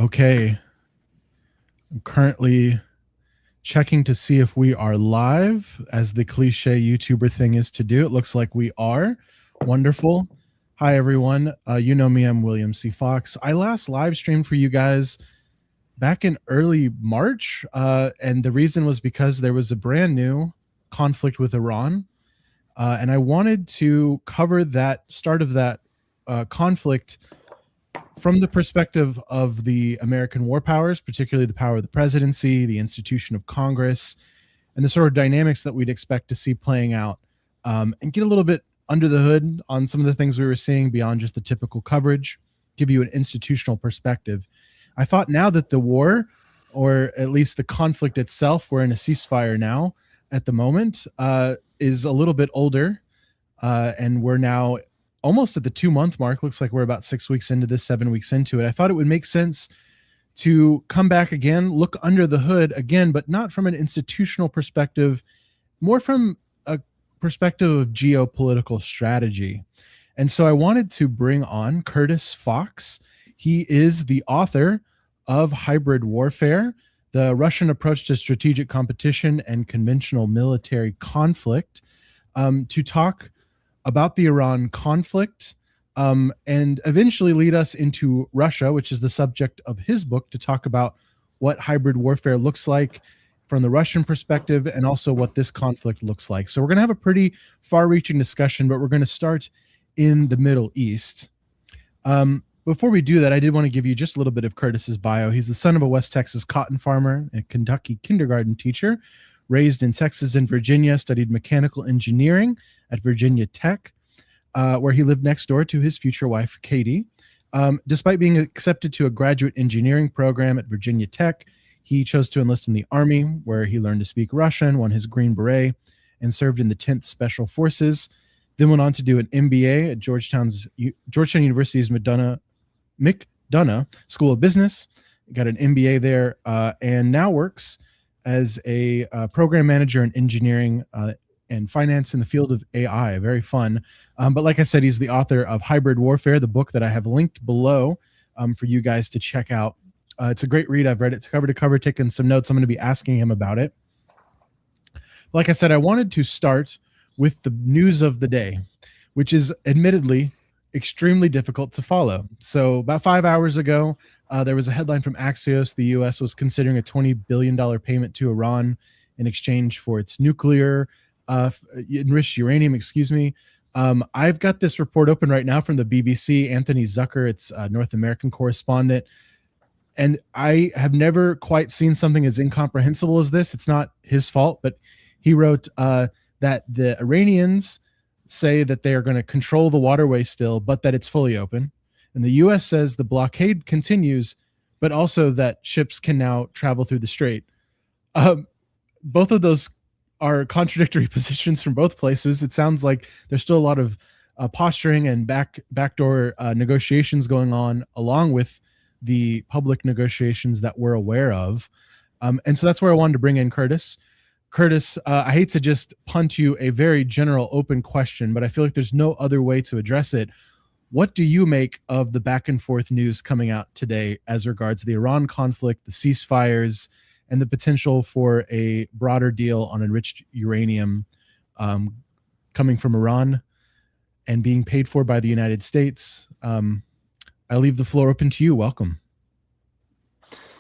Okay, I'm currently checking to see if we are live, as the cliche YouTuber thing is to do. It looks like we are. Wonderful. Hi, everyone. You know me, I'm William C. Fox. I last live streamed for you guys back in early March, and the reason was because there was a brand new conflict with Iran, and I wanted to cover that start of that conflict from the perspective of the American war powers, particularly the power of the presidency, the institution of Congress, and the sort of dynamics that we'd expect to see playing out, and get a little bit under the hood on some of the things we were seeing beyond just the typical coverage, give you an institutional perspective. I thought now that the war, or at least the conflict itself, we're in a ceasefire now at the moment, is a little bit older, and we're now almost at the 2-month mark. Looks like we're about 6 weeks into this, 7 weeks into it. I thought it would make sense to come back again, look under the hood again, but not from an institutional perspective, more from a perspective of geopolitical strategy. And so I wanted to bring on Curtis Fox. He is the author of Hybrid Warfare, the Russian Approach to Strategic Competition and Conventional Military Conflict, to talk about the Iran conflict, and eventually lead us into Russia, which is the subject of his book, to talk about what hybrid warfare looks like from the Russian perspective and also what this conflict looks like. So we're going to have a pretty far-reaching discussion, but we're going to start in the Middle East. Before we do that, I did want to give you just a little bit of Curtis's bio. He's the son of a West Texas cotton farmer and a Kentucky kindergarten teacher, raised in Texas and Virginia, studied mechanical engineering at Virginia Tech, where he lived next door to his future wife, Katie. Despite being accepted to a graduate engineering program at Virginia Tech, he chose to enlist in the Army, where he learned to speak Russian, won his Green Beret, and served in the 10th Special Forces. Then went on to do an MBA at Georgetown University's McDonough School of Business, got an MBA there, and now works as a program manager in engineering and finance in the field of AI. Very fun. But like I said, he's the author of Hybrid Warfare, the book that I have linked below for you guys to check out. It's a great read. I've read it cover to cover, taken some notes. I'm going to be asking him about it. Like I said, I wanted to start with the news of the day, which is admittedly extremely difficult to follow. So about 5 hours ago, there was a headline from Axios. The U.S. was considering a $20 billion payment to Iran in exchange for its nuclear enriched uranium, I've got this report open right now from the BBC. Anthony Zucker, its North American correspondent. And I have never quite seen something as incomprehensible as this. It's not his fault, but he wrote that the Iranians say that they are going to control the waterway still, but that it's fully open. And the U.S. says the blockade continues, but also that ships can now travel through the strait. Both of those are contradictory positions from both places. It sounds like there's still a lot of posturing and backdoor negotiations going on, along with the public negotiations that we're aware of. And so that's where I wanted to bring in Curtis. Curtis, I hate to just punt you a very general open question, but I feel like there's no other way to address it. What do you make of the back and forth news coming out today as regards the Iran conflict, the ceasefires, and the potential for a broader deal on enriched uranium coming from Iran and being paid for by the United States? I leave the floor open to you. Welcome.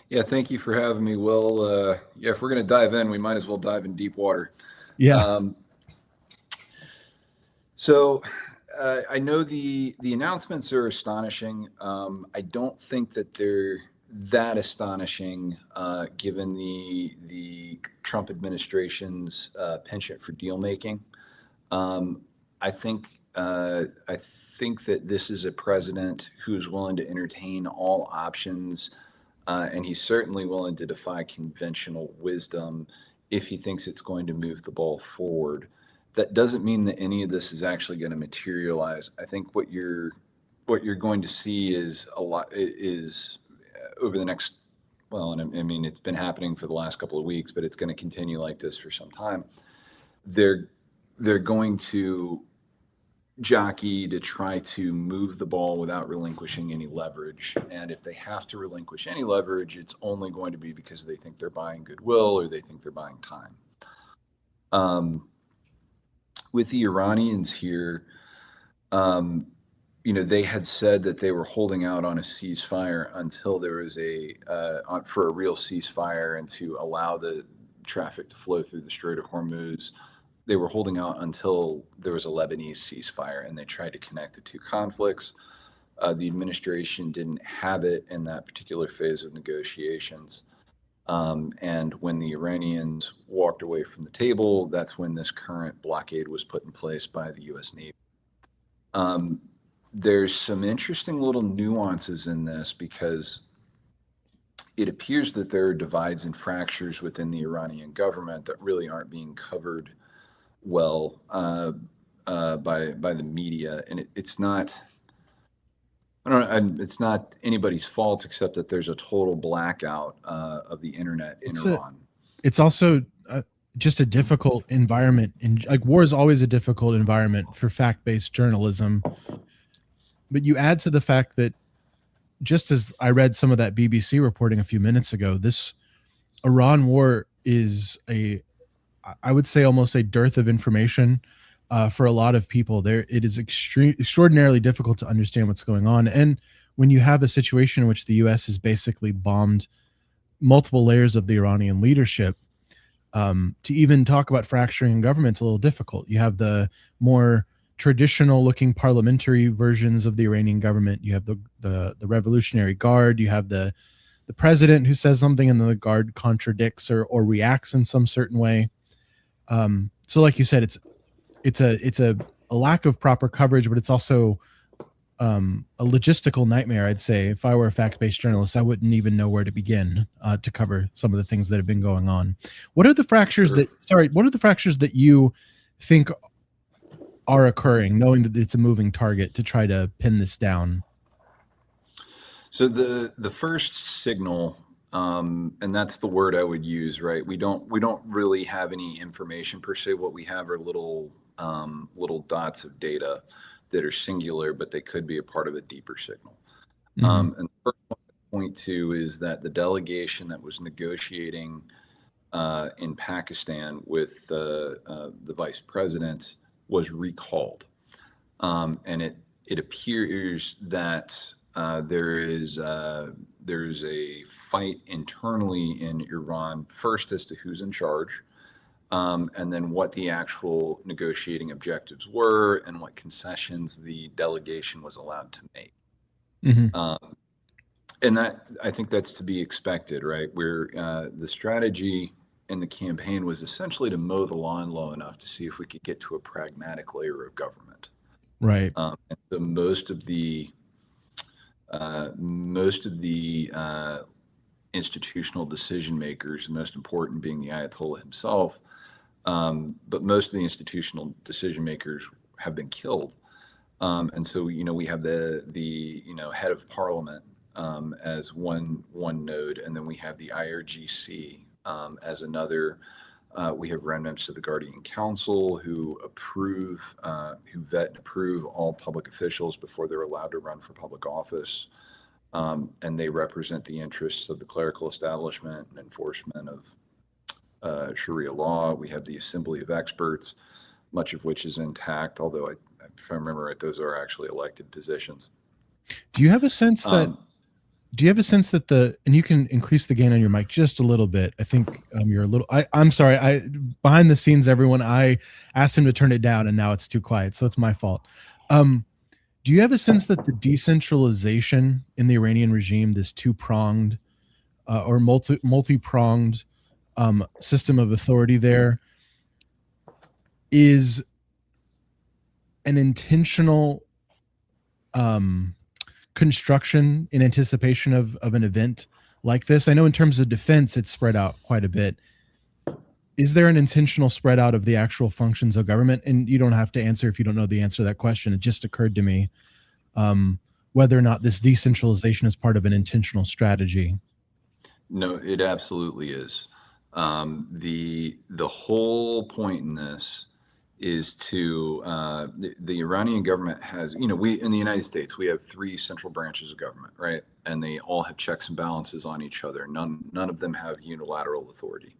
Yeah, thank you for having me, Will. Yeah, if we're going to dive in, we might as well dive in deep water. Yeah. I know the announcements are astonishing. I don't think that they're that astonishing given the Trump administration's penchant for deal making. I think that this is a president who's willing to entertain all options, and he's certainly willing to defy conventional wisdom if he thinks it's going to move the ball forward. That doesn't mean that any of this is actually going to materialize. I think what you're going to see is over the next, and I mean, it's been happening for the last couple of weeks, but it's going to continue like this for some time. They're going to jockey to try to move the ball without relinquishing any leverage. And if they have to relinquish any leverage, it's only going to be because they think they're buying goodwill or they think they're buying time. With the Iranians here, they had said that they were holding out on a ceasefire until there was for a real ceasefire and to allow the traffic to flow through the Strait of Hormuz. They were holding out until there was a Lebanese ceasefire, and they tried to connect the two conflicts. The administration didn't have it in that particular phase of negotiations. And when the Iranians walked away from the table, that's when this current blockade was put in place by the U.S. Navy. There's some interesting little nuances in this because it appears that there are divides and fractures within the Iranian government that really aren't being covered well by the media, and it's not. I don't know. It's not anybody's fault except that there's a total blackout of the internet in Iran. It's also just a difficult environment. Like war is always a difficult environment for fact-based journalism. But you add to the fact that, just as I read some of that BBC reporting a few minutes ago, this Iran war is I would say almost a dearth of information for a lot of people. It is extraordinarily difficult to understand what's going on. And when you have a situation in which the U.S. has basically bombed multiple layers of the Iranian leadership, to even talk about fracturing in government's a little difficult. You have the more traditional looking parliamentary versions of the Iranian government. You have the Revolutionary Guard. You have the president who says something and the guard contradicts or reacts in some certain way. So like you said, it's a lack of proper coverage, but it's also a logistical nightmare. I'd say if I were a fact-based journalist, I wouldn't even know where to begin to cover some of the things that have been going on. What are the fractures that you think are occurring, knowing that it's a moving target, to try to pin this down? So the first signal, and that's the word I would use, right? We don't really have any information per se. What we have are little dots of data that are singular, but they could be a part of a deeper signal. And the first one to point to is that the delegation that was negotiating in Pakistan with the vice president was recalled, and it appears that there's a fight internally in Iran, first as to who's in charge, and then what the actual negotiating objectives were and what concessions the delegation was allowed to make. And that, I think that's to be expected, right? Where the strategy in the campaign was essentially to mow the lawn low enough to see if we could get to a pragmatic layer of government. Right. And so most of the institutional decision makers, the most important being the Ayatollah himself, but most of the institutional decision makers have been killed. And so, we have the head of parliament as one node, and then we have the IRGC as another. We have remnants of the Guardian Council who vet and approve all public officials before they're allowed to run for public office. And they represent the interests of the clerical establishment and enforcement of Sharia law. We have the Assembly of Experts, much of which is intact, although if I remember right, those are actually elected positions. Do you have a sense that and you can increase the gain on your mic just a little bit. I think you're a little, I'm sorry. Behind the scenes, everyone, I asked him to turn it down and now it's too quiet. So it's my fault. Do you have a sense that the decentralization in the Iranian regime, this two-pronged or multi-pronged system of authority there, is an intentional construction in anticipation of an event like this? I know in terms of defense, it's spread out quite a bit. Is there an intentional spread out of the actual functions of government? And you don't have to answer if you don't know the answer to that question. It just occurred to me whether or not this decentralization is part of an intentional strategy. No, it absolutely is. The whole point in this is to the Iranian government has, we in the United States, we have three central branches of government, right? And they all have checks and balances on each other. None of them have unilateral authority.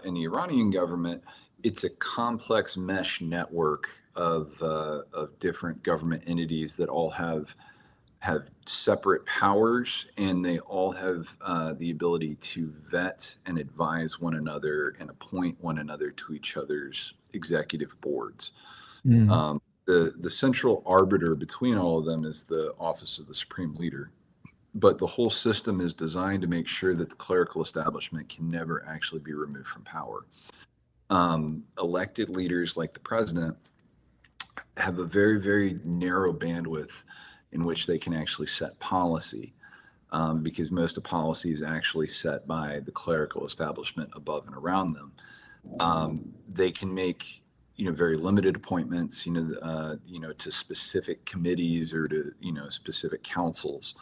In the Iranian government, it's a complex mesh network of different government entities that all have separate powers, and they all have the ability to vet and advise one another and appoint one another to each other's executive boards. Mm. The central arbiter between all of them is the office of the supreme leader, but the whole system is designed to make sure that the clerical establishment can never actually be removed from power. Elected leaders like the president have a very, very narrow bandwidth in which they can actually set policy, because most of policy is actually set by the clerical establishment above and around them. They can make very limited appointments, to specific committees or to specific councils.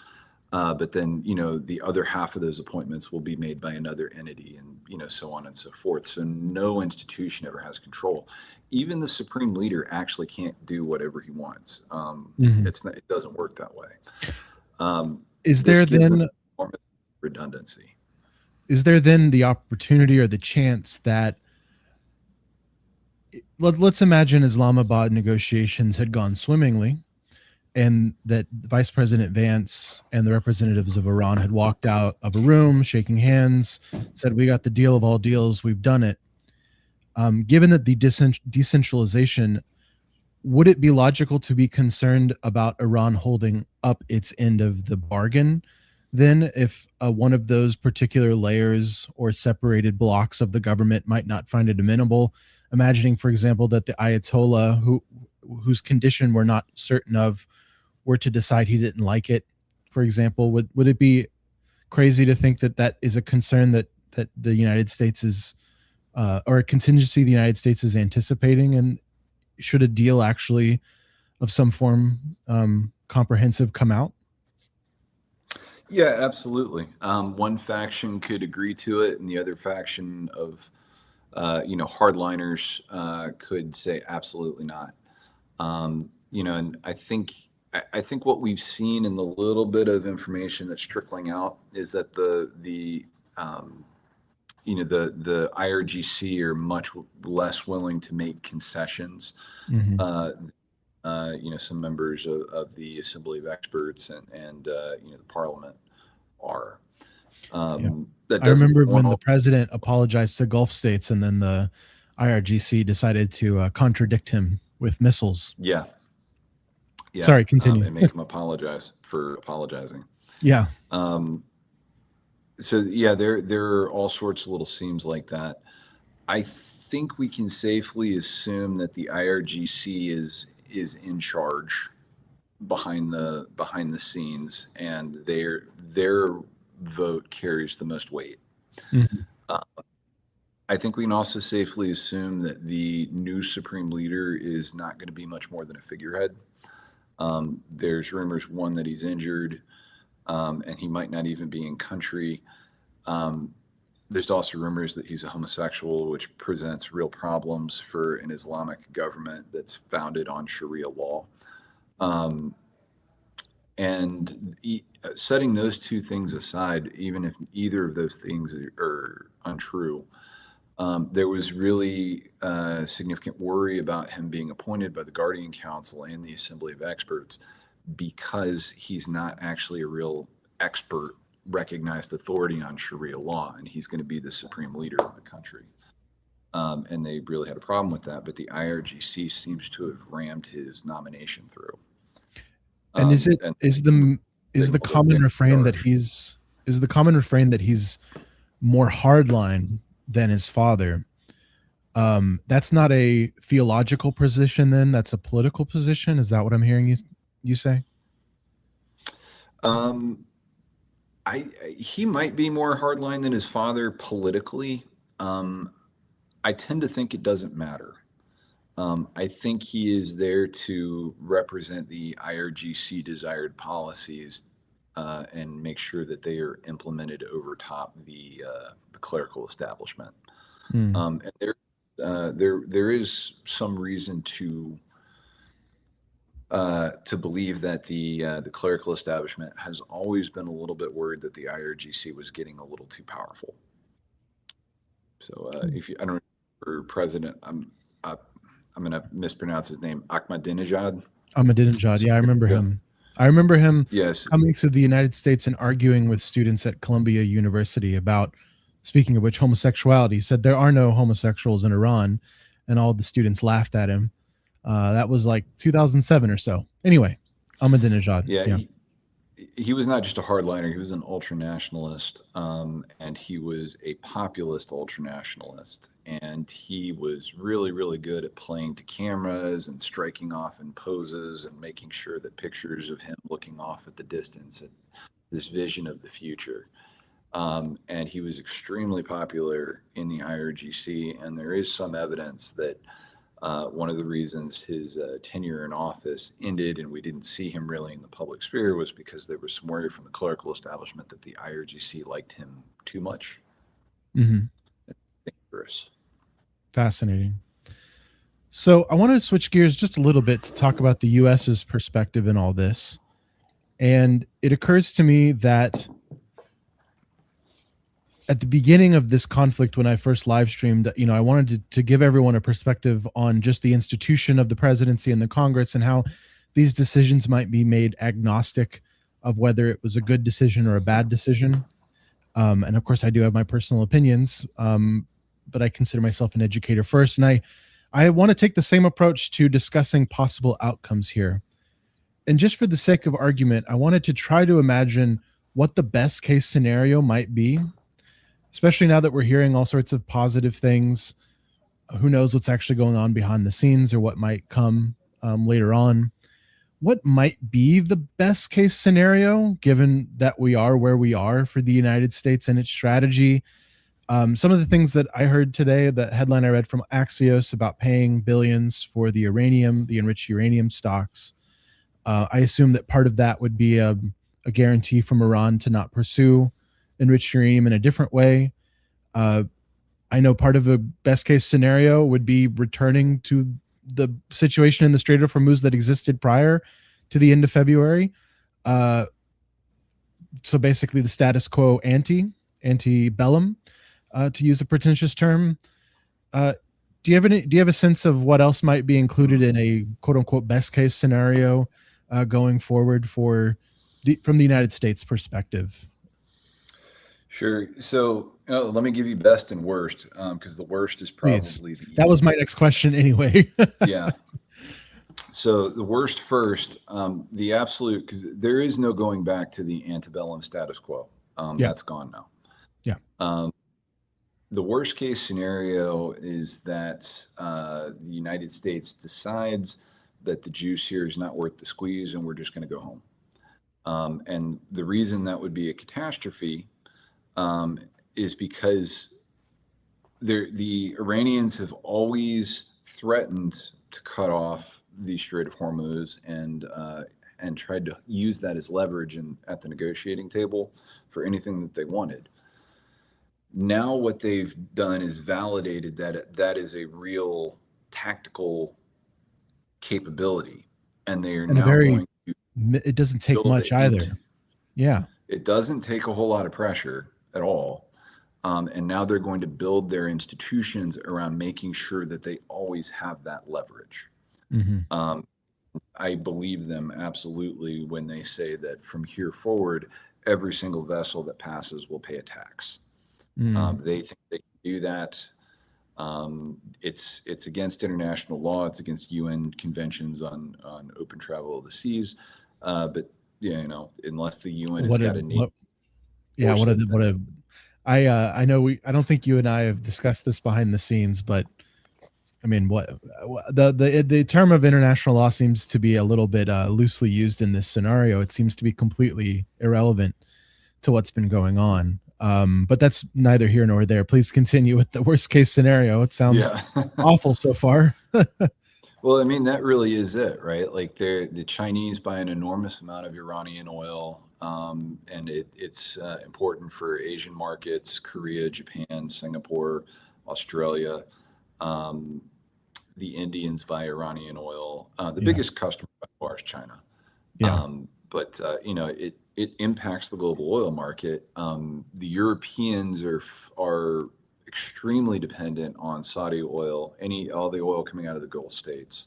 But then, the other half of those appointments will be made by another entity, and so on and so forth. So no institution ever has control. Even the supreme leader actually can't do whatever he wants. It doesn't work that way. Is there then redundancy? Is there then the opportunity or the chance that, let's imagine Islamabad negotiations had gone swimmingly, and that Vice President Vance and the representatives of Iran had walked out of a room, shaking hands, said, "We got the deal of all deals, we've done it." Given that the decentralization, would it be logical to be concerned about Iran holding up its end of the bargain then, if one of those particular layers or separated blocks of the government might not find it amenable? Imagining, for example, that the Ayatollah, whose condition we're not certain of, were to decide he didn't like it, for example, would it be crazy to think that that is a concern that the United States is, or a contingency the United States is anticipating? And should a deal actually of some form, comprehensive, come out? Yeah, absolutely. One faction could agree to it, and the other faction of hardliners could say absolutely not. And I think what we've seen in the little bit of information that's trickling out is that the IRGC are much less willing to make concessions. Some members of the Assembly of Experts and the Parliament are. Yeah. That I remember when the all. president apologized to Gulf states, and then the IRGC decided to contradict him with missiles. Yeah. Sorry, continue. And make him apologize for apologizing. Yeah. So yeah, there are all sorts of little seams like that. I think we can safely assume that the IRGC is in charge behind the scenes, and their vote carries the most weight. I think we can also safely assume that the new supreme leader is not going to be much more than a figurehead. There's rumors, one, that he's injured, and he might not even be in country. There's also rumors that he's a homosexual, which presents real problems for an Islamic government that's founded on Sharia law. And setting those two things aside, even if either of those things are untrue, there was really significant worry about him being appointed by the Guardian Council and the Assembly of Experts, because he's not actually a real expert, recognized authority on Sharia law, and he's going to be the supreme leader of the country. And they really had a problem with that, but the IRGC seems to have rammed his nomination through. And is the common refrain that he's more hardline than his father? That's not a theological position then, that's a political position? Is that what I'm hearing you say? He might be more hardline than his father politically. I tend to think it doesn't matter. I think he is there to represent the IRGC desired policies and make sure that they are implemented over top the clerical establishment. And there's there is some reason to believe that the clerical establishment has always been a little bit worried that the IRGC was getting a little too powerful. So if you, I don't know, President, uh, I'm going to mispronounce his name, Ahmadinejad. Ahmadinejad. Some Yeah, I years remember ago. him. I remember him Yes. coming to the United States and arguing with students at Columbia University about, speaking of which, homosexuality. He said there are no homosexuals in Iran, and all the students laughed at him. That was like 2007 or so. Anyway, Ahmadinejad. Yeah. Yeah. He was not just a hardliner, he was an ultra nationalist, and he was a populist ultra nationalist. And he was really, really good at playing to cameras and striking off in poses and making sure that pictures of him looking off at the distance, at this vision of the future. And he was extremely popular in the IRGC. And there is some evidence that one of the reasons his tenure in office ended and we didn't see him really in the public sphere was because there was some worry from the clerical establishment that the IRGC liked him too much. Mm-hmm. Dangerous. Fascinating. So I want to switch gears just a little bit to talk about the U.S.'s perspective in all this. And it occurs to me that at the beginning of this conflict, when I first live streamed, I wanted to give everyone a perspective on just the institution of the presidency and the Congress and how these decisions might be made agnostic of whether it was a good decision or a bad decision. And of course, I do have my personal opinions, but I consider myself an educator first. And I want to take the same approach to discussing possible outcomes here. And just for the sake of argument, I wanted to try to imagine what the best case scenario might be, especially now that we're hearing all sorts of positive things. Who knows what's actually going on behind the scenes or what might come later on. What might be the best case scenario, given that we are where we are for the United States and its strategy? Some of the things that I heard today, the headline I read from Axios about paying billions for the enriched uranium stocks. I assume that part of that would be a guarantee from Iran to not pursue enriched uranium in a different way. I know part of a best case scenario would be returning to the situation in the Strait of Hormuz that existed prior to the end of February. So basically the status quo antebellum, to use a pretentious term. Do you have a sense of what else might be included in a quote unquote best case scenario going forward from the United States perspective? Sure. So let me give you best and worst, because the worst is Please. probably the easiest. That was my next question anyway. Yeah. So the worst first, the absolute, because there is no going back to the antebellum status quo. That's gone now. Yeah. The worst case scenario is that the United States decides that the juice here is not worth the squeeze and we're just going to go home. And the reason that would be a catastrophe is because the Iranians have always threatened to cut off the Strait of Hormuz and tried to use that as leverage at the negotiating table for anything that they wanted. Now what they've done is validated that is a real tactical capability, and they are now going to. It doesn't take much either. Yeah. It doesn't take a whole lot of pressure at all. And now they're going to build their institutions around making sure that they always have that leverage. Mm-hmm. I believe them absolutely when they say that from here forward, every single vessel that passes will pay a tax. They think they can do that. It's against international law. It's against UN conventions on open travel of the seas. But unless the UN has got a need. Yeah. I know I don't think you and I have discussed this behind the scenes, but I mean, the term of international law seems to be a little bit loosely used in this scenario. It seems to be completely irrelevant to what's been going on. But that's neither here nor there. Please continue with the worst case scenario. It sounds awful so far. Well, I mean, that really is it, right? Like the Chinese buy an enormous amount of Iranian oil, and it's important for Asian markets, Korea, Japan, Singapore, Australia. Um, the Indians buy Iranian oil. The Yeah. biggest customer by far is China. Yeah. But it impacts the global oil market. The Europeans are extremely dependent on Saudi oil, all the oil coming out of the Gulf states.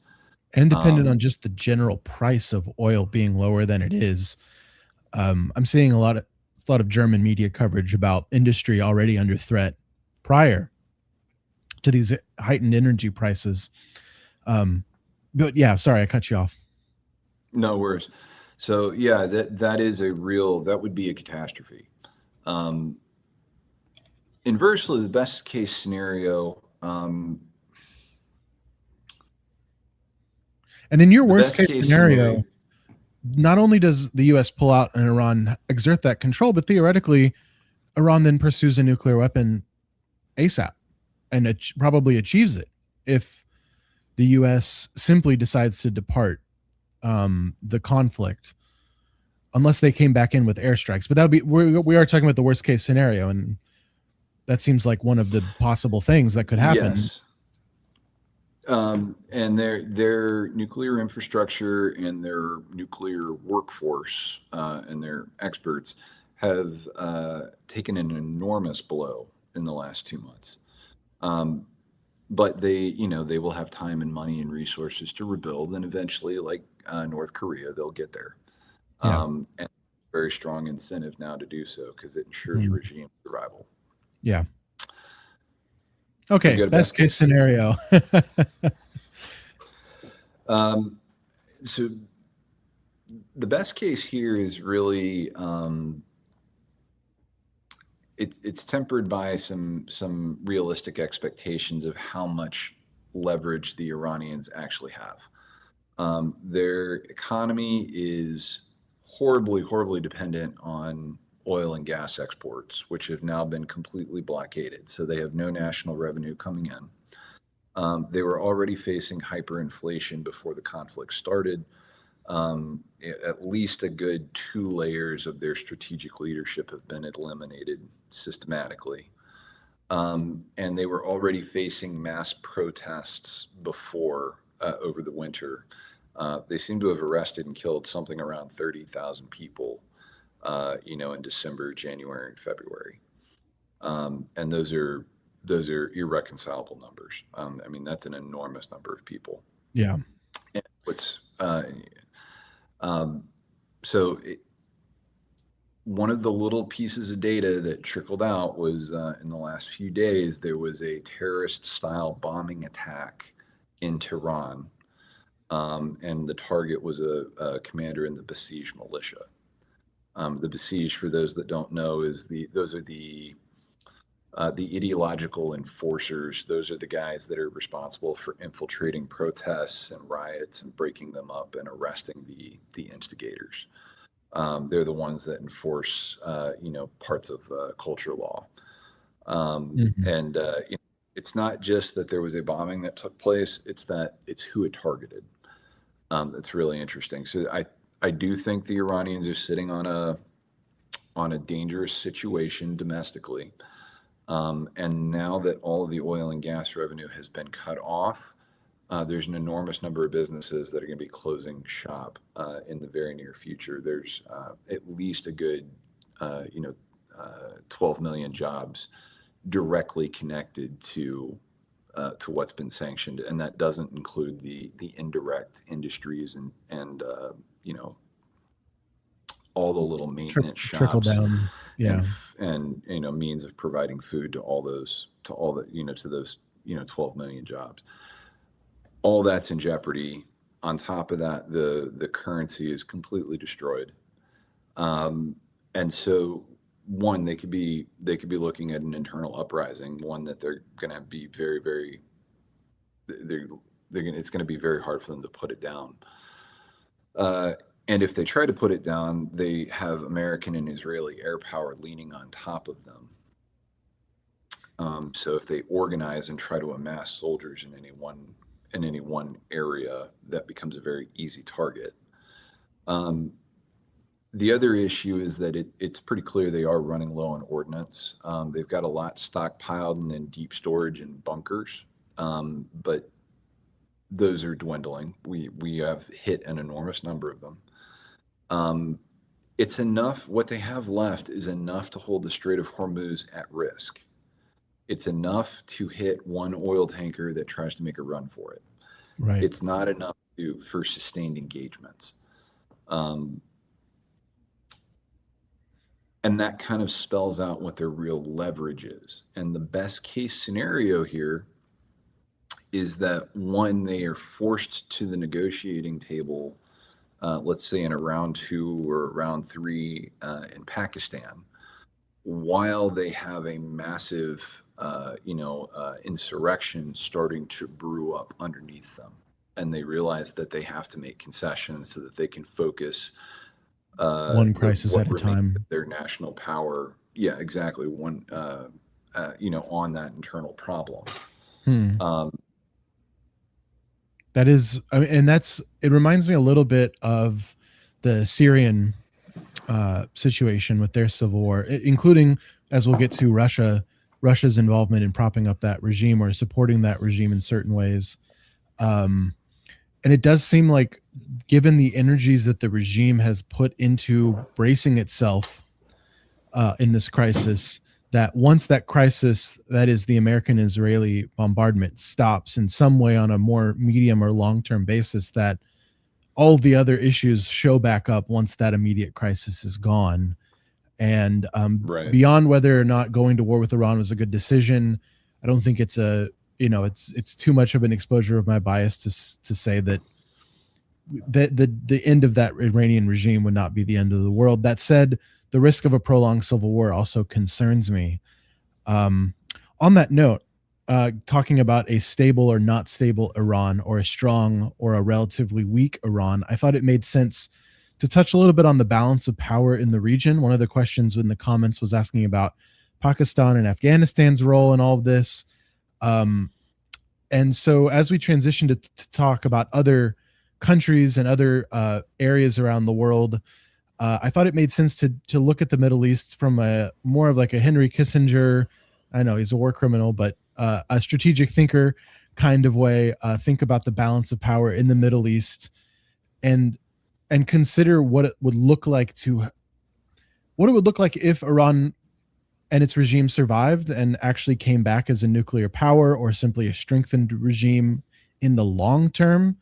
And dependent on Um, just the general price of oil being lower than it is. I'm seeing a lot of German media coverage about industry already under threat prior to these heightened energy prices. But yeah, sorry, I cut you off. no worries. So yeah, that would be a catastrophe. Um, Inversely, the best case scenario, And in your the worst best case case scenario, scenario, not only does the US pull out and Iran exert that control, but theoretically, Iran then pursues a nuclear weapon ASAP and probably achieves it if the US simply decides to depart the conflict, unless they came back in with airstrikes. But that would be, we are talking about the worst case scenario, and that seems like one of the possible things that could happen. yes. And their nuclear infrastructure and their nuclear workforce and their experts have taken an enormous blow in the last 2 months. Um, but they will have time and money and resources to rebuild, and eventually, like North Korea, they'll get there. Yeah. And very strong incentive now to do so because it ensures Mhm. regime survival. Yeah. We Okay. go to Best best case case. scenario. Um, so the best case here is really it's tempered by some realistic expectations of how much leverage the Iranians actually have. Their economy is horribly, horribly dependent on oil and gas exports, which have now been completely blockaded. So they have no national revenue coming in. They were already facing hyperinflation before the conflict started. At least a good 2 layers of their strategic leadership have been eliminated systematically. And they were already facing mass protests before over the winter. They seem to have arrested and killed something around 30,000 people, in December, January, and February. And those are irreconcilable numbers. I mean, that's an enormous number of people. Yeah. And what's um, so it, one of the little pieces of data that trickled out was in the last few days there was a terrorist-style bombing attack in Tehran, and the target was a commander in the Basij militia. The Basij, for those that don't know, those are the ideological enforcers. Those are the guys that are responsible for infiltrating protests and riots and breaking them up and arresting the instigators. They're the ones that enforce, parts of culture law. Mhm. And it's not just that there was a bombing that took place; it's who it targeted. That's really interesting. So I do think the Iranians are sitting on a dangerous situation domestically. And now that all of the oil and gas revenue has been cut off, there's an enormous number of businesses that are going to be closing shop in the very near future. There's at least a good, 12 million jobs directly connected to what's been sanctioned, and that doesn't include the indirect industries and all the little maintenance Trickle shops down. and Yeah. and means of providing food to all the to those 12 million jobs. All that's in jeopardy. On top of that, the currency is completely destroyed. um, and so one, they could be looking at an internal uprising, one that they're going to be very, very they're they're going it's going to be very hard for them to put it down. uh, and if they try to put it down, they have American and Israeli air power leaning on top of them. So if they organize and try to amass soldiers in any one area, that becomes a very easy target. Um, the other issue is that it's pretty clear they are running low on ordnance. They've got a lot stockpiled and in deep storage and bunkers, but those are dwindling. We have hit an enormous number of them. Um, it's enough. What they have left is enough to hold the Strait of Hormuz at risk. It's enough to hit one oil tanker that tries to make a run for it. Right. It's not enough for sustained engagements. Um, and that kind of spells out what their real leverage is. And the best case scenario here is that one, they are forced to the negotiating table, let's say in a round 2 or round 3 in Pakistan, while they have a massive, insurrection starting to brew up underneath them. And they realize that they have to make concessions so that they can focus One crisis what at a remains of time. their national power. Yeah, exactly. On that internal problem. Hmm. Um, That is, I mean, and that's, it reminds me a little bit of the Syrian situation with their civil war, including, as we'll get to, Russia's involvement in propping up that regime or supporting that regime in certain ways. Um, and it does seem like, given the energies that the regime has put into bracing itself in this crisis, that once that crisis, that is the American-Israeli bombardment, stops in some way on a more medium or long-term basis, that all the other issues show back up once that immediate crisis is gone. And right. beyond whether or not going to war with Iran was a good decision, I don't think it's it's too much of an exposure of my bias to say that the end of that Iranian regime would not be the end of the world. That said, the risk of a prolonged civil war also concerns me. Um, on that note, talking about a stable or not stable Iran, or a strong or a relatively weak Iran, I thought it made sense to touch a little bit on the balance of power in the region. One of the questions in the comments was asking about Pakistan and Afghanistan's role in all of this. Um, and so, as we transition to talk about other countries and other areas around the world, I thought it made sense to look at the Middle East from a more of like a Henry Kissinger. I know he's a war criminal, but a strategic thinker kind of way. Think about the balance of power in the Middle East, and consider what it would look like if Iran and its regime survived and actually came back as a nuclear power, or simply a strengthened regime in the long term.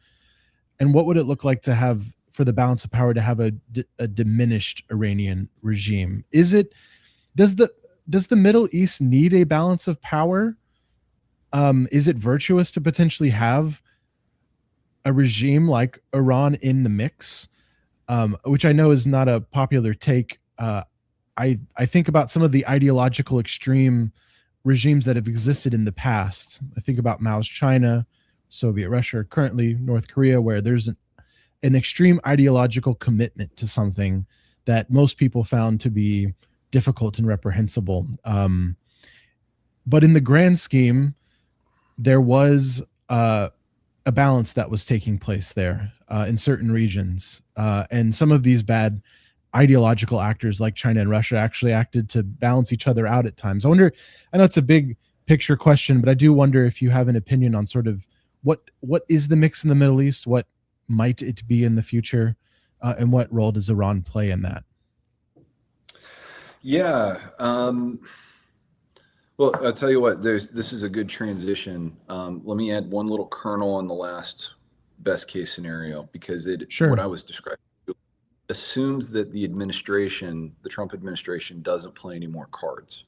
And what would it look like to have, for the balance of power, to have a diminished Iranian regime? Does the Middle East need a balance of power? Is it virtuous to potentially have a regime like Iran in the mix? Which I know is not a popular take. I think about some of the ideological extreme regimes that have existed in the past. I think about Mao's China, Soviet Russia, currently North Korea, where there's an extreme ideological commitment to something that most people found to be difficult and reprehensible. But in the grand scheme, there was a balance that was taking place there in certain regions. And some of these bad ideological actors like China and Russia actually acted to balance each other out at times. I know it's a big picture question, but I do wonder if you have an opinion on sort of what is the mix in the Middle East? What might it be in the future? And what role does Iran play in that? Yeah. Well, I'll tell you what, this is a good transition. Let me add one little kernel on the last best case scenario, because what Sure. I was describing assumes that the Trump administration, doesn't play any more cards.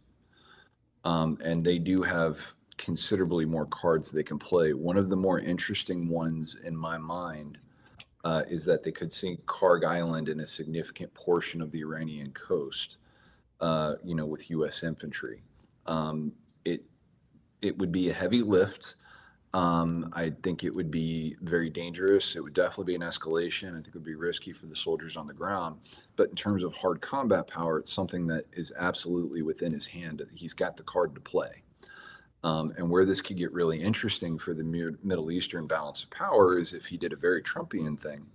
And they do have considerably more cards they can play. One of the more interesting ones in my mind is that they could sink Karg Island in a significant portion of the Iranian coast, with U.S. infantry. Um, it it would be a heavy lift. I think it would be very dangerous. It would definitely be an escalation. I think it would be risky for the soldiers on the ground. But in terms of hard combat power, it's something that is absolutely within his hand. He's got the card to play. And where this could get really interesting for the Middle Eastern balance of power is if he did a very Trumpian thing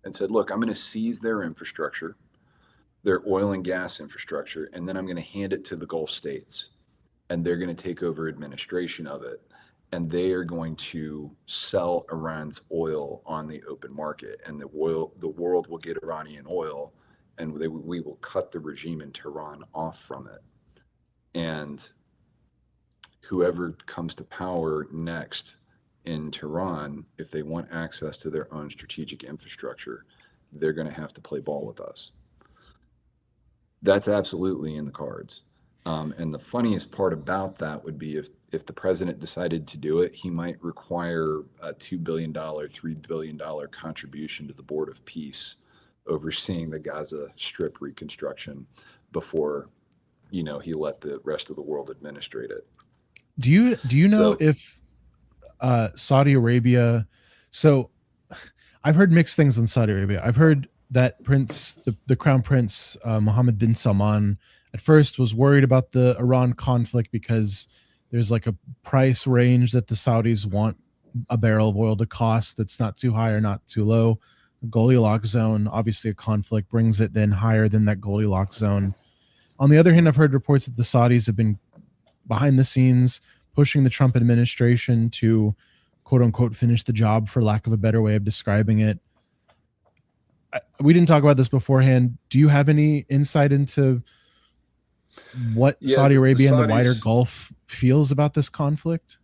and said, look, I'm going to seize their infrastructure, their oil and gas infrastructure, and then I'm going to hand it to the Gulf states, and they're going to take over administration of it. and they are going to sell Iran's oil on the open market, and the world will get Iranian oil, and we will cut the regime in Tehran off from it. And whoever comes to power next in Tehran, if they want access to their own strategic infrastructure, they're going to have to play ball with us. That's absolutely in the cards. And the funniest part about that would be if the president decided to do it, he might require a $2 billion, $3 billion contribution to the Board of Peace overseeing the Gaza Strip reconstruction before, he let the rest of the world administrate it. Do you know So if Saudi Arabia? So I've heard mixed things on Saudi Arabia. I've heard that the crown prince, Mohammed bin Salman, at first was worried about the Iran conflict because there's like a price range that the Saudis want a barrel of oil to cost that's not too high or not too low. The Goldilocks zone, obviously a conflict brings it then higher than that Goldilocks zone. On the other hand, I've heard reports that the Saudis have been behind the scenes pushing the Trump administration to quote unquote finish the job, for lack of a better way of describing it. We didn't talk about this beforehand. Do you have any insight into what yeah, Saudi the Arabia and the wider Saudis, Gulf feels about this conflict?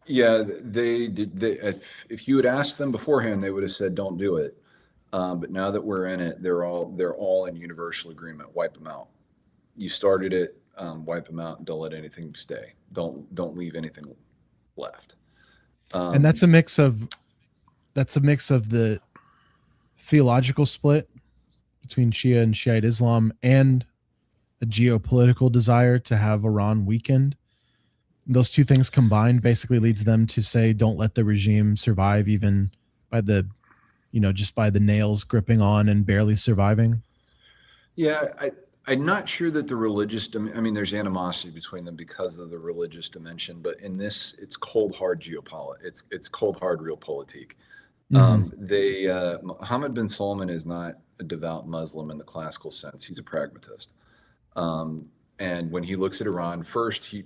yeah, they did. If you had asked them beforehand, they would have said, "Don't do it." But now that we're in it, they're all in universal agreement. Wipe them out. You started it. Wipe them out, and don't let anything stay. Don't leave anything left. And Um, that's a mix of the theological split between Shia and Shiite Islam and a geopolitical desire to have Iran weakened. Those two things combined basically leads them to say, don't let the regime survive even by the, just by the nails gripping on and barely surviving. yeah, I'm not sure that the religious. I mean, there's animosity between them because of the religious dimension, but in this, it's cold hard geopolitics. It's cold hard realpolitik. Hmm. They Mohammed bin Salman is not a devout Muslim in the classical sense. He's a pragmatist. Um, and when he looks at Iran, first he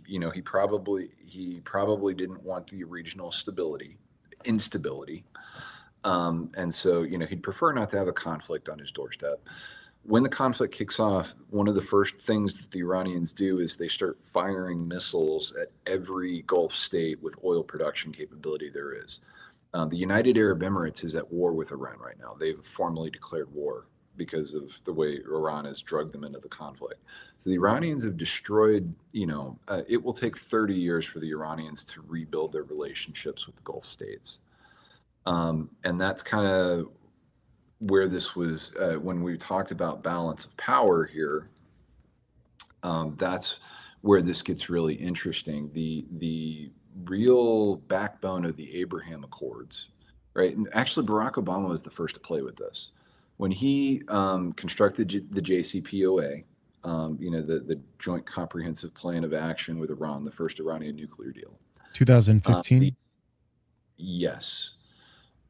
probably didn't want the regional instability, and so he'd prefer not to have a conflict on his doorstep. When the conflict kicks off, one of the first things that the Iranians do is they start firing missiles at every Gulf state with oil production capability there is. The United Arab Emirates is at war with Iran right now. They've formally declared war because of the way Iran has drugged them into the conflict. So the Iranians have destroyed, it will take 30 years for the Iranians to rebuild their relationships with the Gulf states. And that's kind of where this was, when we talked about balance of power here, that's where this gets really interesting. The real backbone of the Abraham Accords, right? And actually, Barack Obama was the first to play with this when he constructed the JCPOA. The Joint Comprehensive Plan of Action with Iran, the first Iranian nuclear deal. The 2015. Yes,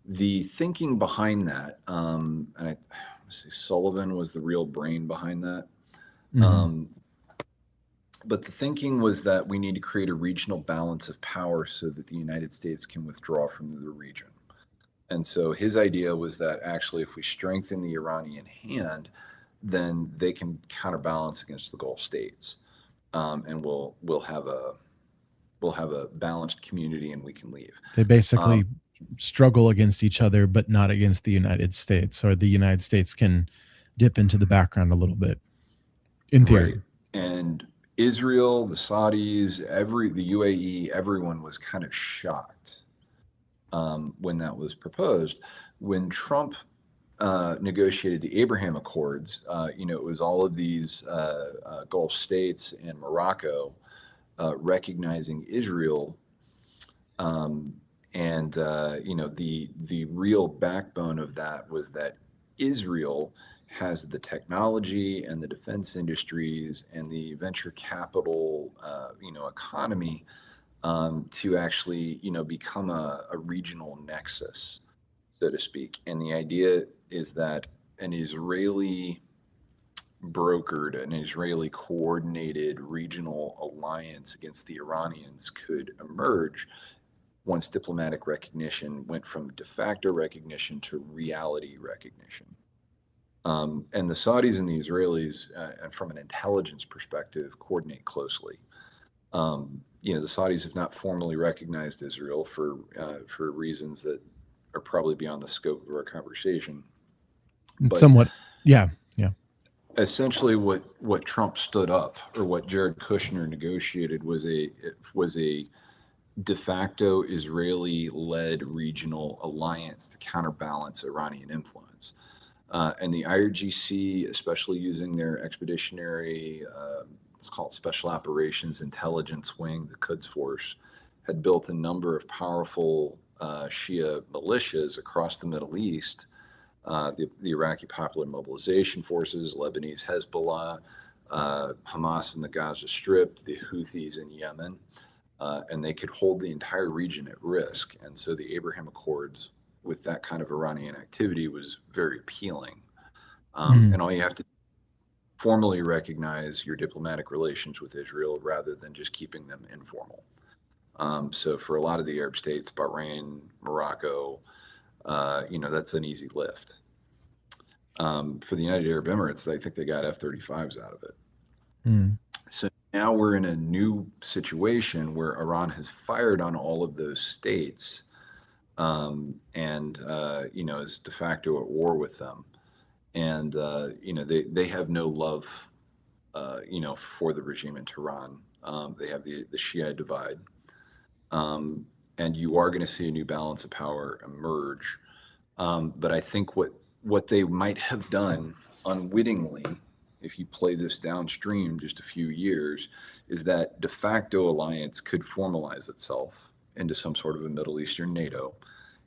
the thinking behind that, and I say Sullivan was the real brain behind that. Hmm. Um, but the thinking was that we need to create a regional balance of power so that the United States can withdraw from the region. And so his idea was that actually, if we strengthen the Iranian hand, then they can counterbalance against the Gulf states, and we'll have a balanced community, and we can leave. They Um, basically struggle against each other, but not against the United States, or the United States can dip into the background a little bit, in theory. right, and Israel, the Saudis, the UAE, everyone was kind of shocked when that was proposed. When Trump negotiated the Abraham Accords, it was all of these Gulf states and Morocco recognizing Israel, um, and the real backbone of that was that Israel has the technology and the defense industries and the venture capital, economy, to actually, become a regional nexus, so to speak. And the idea is that an Israeli brokered an Israeli coordinated regional alliance against the Iranians could emerge once diplomatic recognition went from de facto recognition to reality recognition. And the Saudis and the Israelis, from an intelligence perspective, coordinate closely. The Saudis have not formally recognized Israel for reasons that are probably beyond the scope of our conversation. But somewhat, yeah. Essentially, what Trump stood up, or what Jared Kushner negotiated, was a de facto Israeli-led regional alliance to counterbalance Iranian influence. And the IRGC, especially using their expeditionary, let's call it Special Operations Intelligence Wing, the Quds Force, had built a number of powerful Shia militias across the Middle East, the Iraqi Popular Mobilization Forces, Lebanese Hezbollah, Hamas in the Gaza Strip, the Houthis in Yemen, and they could hold the entire region at risk. And so the Abraham Accords, with that kind of Iranian activity, was very appealing. And all you have to formally recognize your diplomatic relations with Israel rather than just keeping them informal. So for a lot of the Arab states, Bahrain, Morocco, that's an easy lift. For the United Arab Emirates, I think they got F-35s out of it. So now we're in a new situation where Iran has fired on all of those states, and is de facto at war with them. And they have no love, for the regime in Tehran. They have the Shia divide, and you are going to see a new balance of power emerge. But I think what they might have done unwittingly, if you play this downstream just a few years, is that de facto alliance could formalize itself into some sort of a Middle Eastern NATO.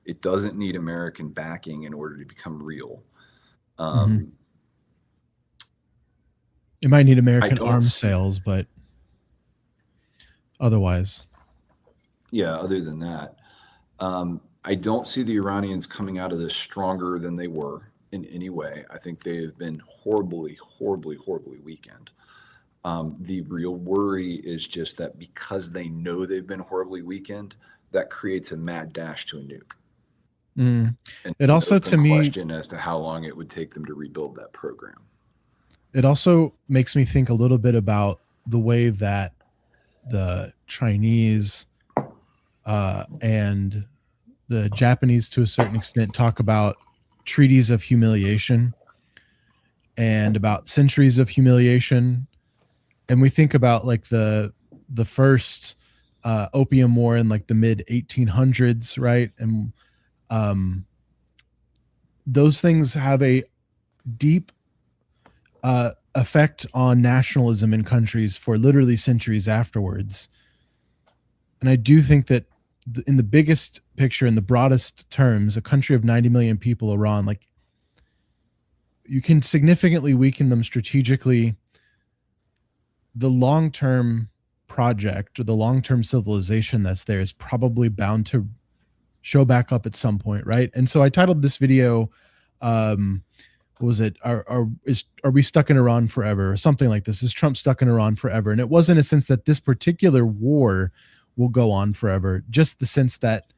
It doesn't need American backing in order to become real. It might need American arms sales, but otherwise. Yeah, other than that, I don't see the Iranians coming out of this stronger than they were in any way. I think they have been horribly, horribly, horribly weakened. The real worry is just that because they know they've been horribly weakened, that creates a mad dash to a nuke. And it also, to me, question as to how long it would take them to rebuild that program. It also makes me think a little bit about the way that the Chinese and the Japanese, to a certain extent, talk about treaties of humiliation and about centuries of humiliation. And we think about like the first Opium War in like the mid 1800s, right? And those things have a deep effect on nationalism in countries for literally centuries afterwards. And I do think that in the biggest picture, in the broadest terms, a country of 90 million people, Iran, like, you can significantly weaken them strategically. The long-term project, or the long-term civilization that's there, is probably bound to show back up at some point, right? And so I titled this video, what was it? Are we stuck in Iran forever? Or something like this. Is Trump stuck in Iran forever? And it wasn't a sense that this particular war will go on forever, just the sense that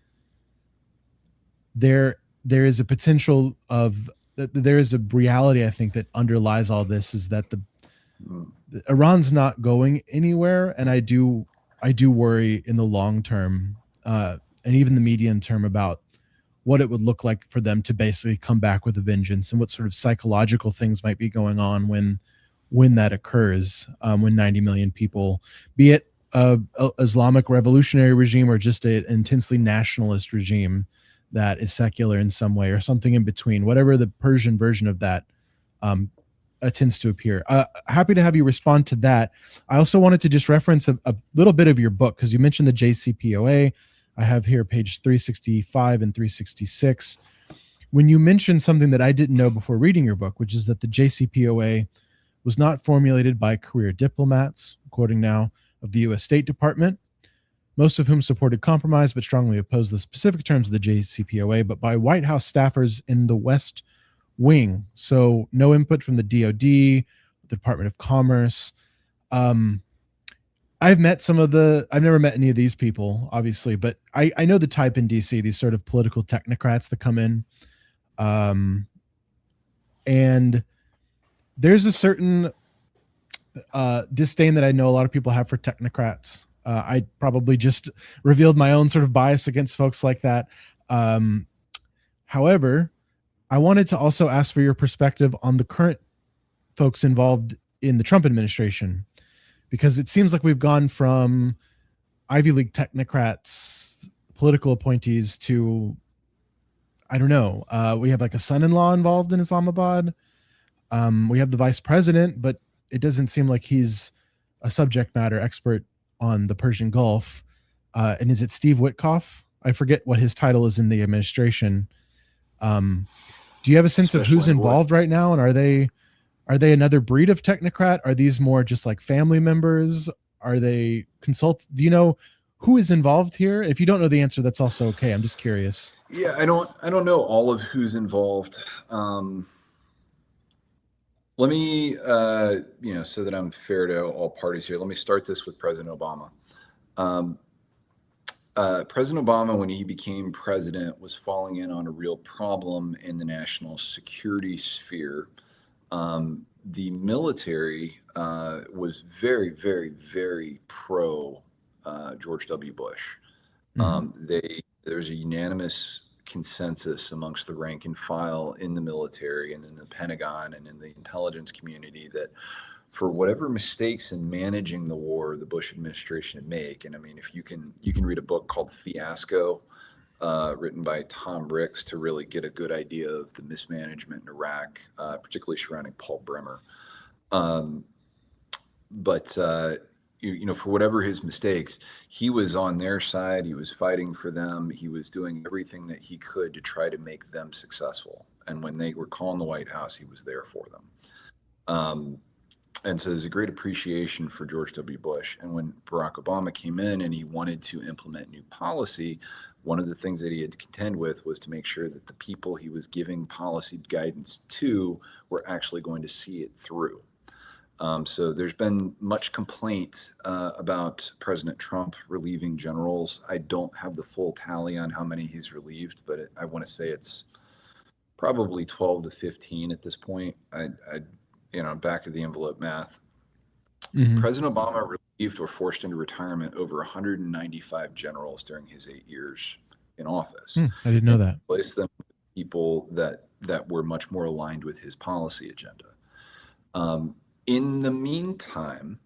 there is a potential of, that there is a reality, I think, that underlies all this, is that the Iran's not going anywhere. And I do worry in the long term, and even the medium term, about what it would look like for them to basically come back with a vengeance, and what sort of psychological things might be going on when that occurs, when 90 million people, be it a Islamic revolutionary regime or just an intensely nationalist regime that is secular in some way, or something in between, whatever the Persian version of that tends to appear. Happy to have you respond to that. I also wanted to just reference a little bit of your book, because you mentioned the JCPOA. I have here page 365 and 366. When you mentioned something that I didn't know before reading your book, which is that the JCPOA was not formulated by career diplomats, quoting now, of the U.S. State Department, most of whom supported compromise but strongly opposed the specific terms of the JCPOA, but by White House staffers in the West Wing. So no input from the DoD the Department of Commerce. Um, I've never met any of these people, obviously, but I know the type in DC, these sort of political technocrats that come in. Um, and there's a certain disdain that I know a lot of people have for technocrats. I probably just revealed my own sort of bias against folks like that. Um, However, I wanted to also ask for your perspective on the current folks involved in the Trump administration, because it seems like we've gone from Ivy League technocrats, political appointees, to, I don't know. We have like a son-in-law involved in Islamabad. We have the vice president, but it doesn't seem like he's a subject matter expert on the Persian Gulf. And is it Steve Witkoff? I forget what his title is in the administration. Do you have a sense of Special who's envoy. involved right now? And are they another breed of technocrat? Are these more just like family members? Are they do you know who is involved here? If you don't know the answer, that's also okay. I'm just curious. Yeah, I don't know all of who's involved. Let me, so that I'm fair to all parties here, let me start this with President Obama. Um, President Obama, when he became president, was falling in on a real problem in the national security sphere. The military was very, very, very pro George W. Bush. Mm-hmm. There's a unanimous consensus amongst the rank and file in the military and in the Pentagon and in the intelligence community that for whatever mistakes in managing the war the Bush administration had made, and I mean, if you can read a book called Fiasco, written by Tom Ricks, to really get a good idea of the mismanagement in Iraq, particularly surrounding Paul Bremer. But for whatever his mistakes, he was on their side. He was fighting for them. He was doing everything that he could to try to make them successful. And when they were calling the White House, he was there for them. And so there's a great appreciation for George W. Bush. And when Barack Obama came in and he wanted to implement new policy, one of the things that he had to contend with was to make sure that the people he was giving policy guidance to were actually going to see it through. So there's been much complaint about President Trump relieving generals. I don't have the full tally on how many he's relieved, but I want to say it's probably 12 to 15 at this point. Back of the envelope math. Mm-hmm. President Obama relieved or forced into retirement over 195 generals during his 8 years in office. I didn't know that. Replaced them with people that were much more aligned with his policy agenda. In the meantime,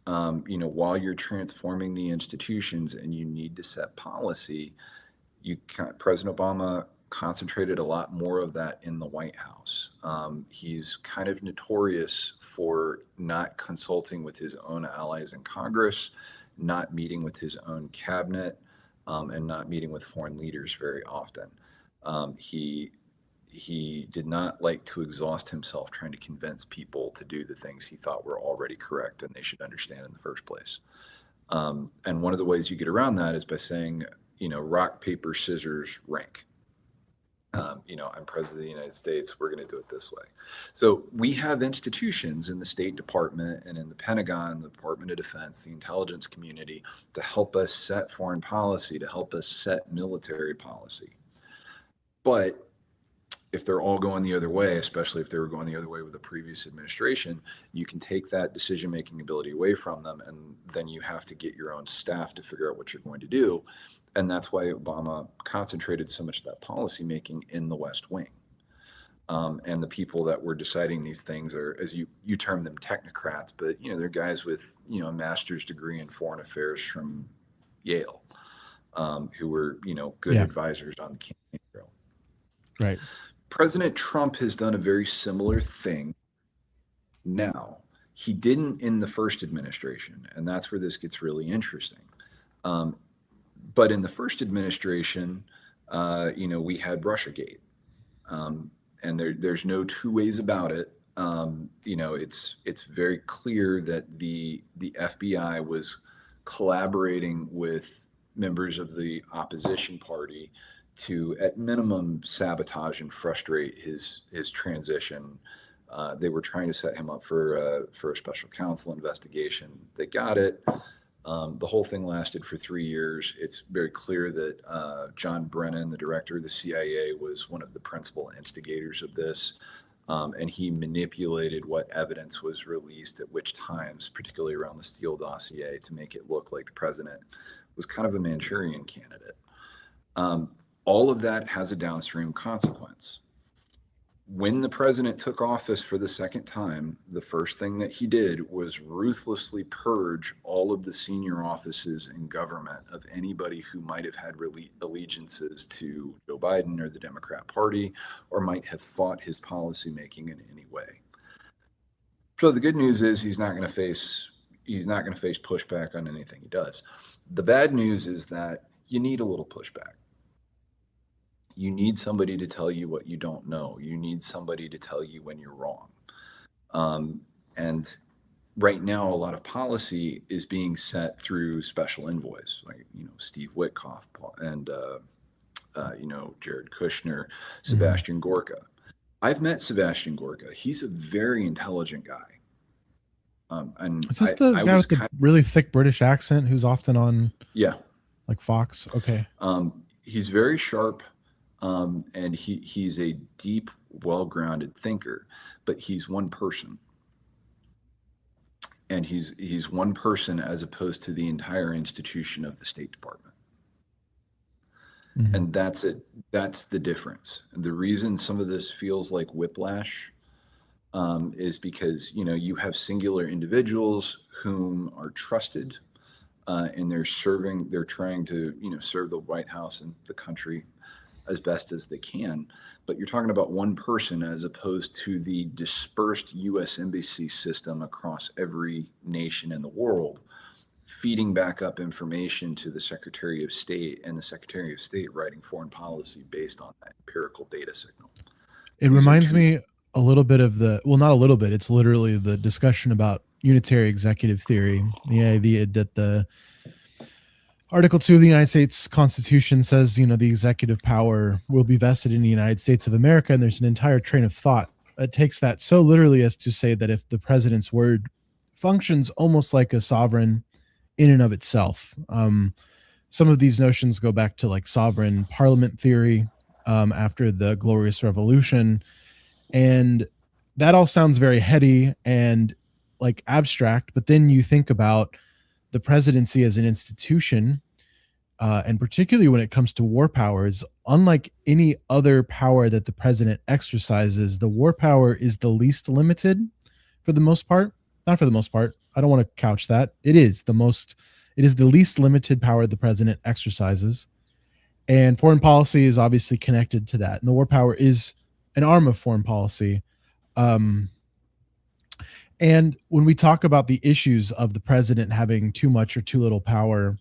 while you're transforming the institutions and you need to set policy, President Obama concentrated a lot more of that in the White House. He's kind of notorious for not consulting with his own allies in Congress, not meeting with his own cabinet, and not meeting with foreign leaders very often. He did not like to exhaust himself trying to convince people to do the things he thought were already correct and they should understand in the first place. And one of the ways you get around that is by saying, rock, paper, scissors, rank. I'm president of the United States. We're going to do it this way. So we have institutions in the State Department and in the Pentagon, the Department of Defense, the intelligence community, to help us set foreign policy, to help us set military policy. But if they're all going the other way, especially if they were going the other way with the previous administration, you can take that decision-making ability away from them, and then you have to get your own staff to figure out what you're going to do. And that's why Obama concentrated so much of that policymaking in the West Wing. And the people that were deciding these things are, as you term them, technocrats, but they're guys with a master's degree in foreign affairs from Yale, who were good advisors on the campaign trail. Right. President Trump has done a very similar thing now. He didn't in the first administration, and that's where this gets really interesting. But in the first administration, we had Russiagate, and there's no two ways about it. It's very clear that the FBI was collaborating with members of the opposition party to, at minimum, sabotage and frustrate his transition They were trying to set him up for a special counsel investigation. They got it. The whole thing lasted for 3 years. It's very clear that John Brennan, the director of the CIA, was one of the principal instigators of this. And he manipulated what evidence was released at which times, particularly around the Steele dossier, to make it look like the president was kind of a Manchurian candidate. All of that has a downstream consequence. When the president took office for the second time, the first thing that he did was ruthlessly purge all of the senior offices in government of anybody who might have had allegiances to Joe Biden or the Democrat Party, or might have fought his policymaking in any way. So the good news is he's not going to face pushback on anything he does. The bad news is that you need a little pushback. You need somebody to tell you what you don't know. You need somebody to tell you when you're wrong. And right now, a lot of policy is being set through special envoys, like Steve Witkoff and Jared Kushner, Sebastian Gorka. I've met Sebastian Gorka. He's a very intelligent guy. And is this the guy with the really thick British accent who's often on like Fox? Okay. He's very sharp. And he's a deep, well-grounded thinker, but he's one person. And he's one person as opposed to the entire institution of the State Department. And that's it. That's the difference. And the reason some of this feels like whiplash is because, you have singular individuals whom are trusted and they're trying to, serve the White House and the country as best as they can. But you're talking about one person as opposed to the dispersed U.S. embassy system across every nation in the world, feeding back up information to the Secretary of State, and the Secretary of State writing foreign policy based on that empirical data signal. It reminds me a little bit of not a little bit, it's literally the discussion about unitary executive theory, the idea that the Article 2 of the United States Constitution says, the executive power will be vested in the United States of America. And there's an entire train of thought that takes that so literally as to say that if the president's word functions almost like a sovereign in and of itself. Some of these notions go back to like sovereign parliament theory after the Glorious Revolution. And that all sounds very heady and like abstract. But then you think about the presidency as an institution, and particularly when it comes to war powers, unlike any other power that the president exercises, the war power is the least limited for the most part. Not for the most part. I don't want to couch that. It is the least limited power the president exercises. And foreign policy is obviously connected to that. And the war power is an arm of foreign policy. And when we talk about the issues of the president having too much or too little power,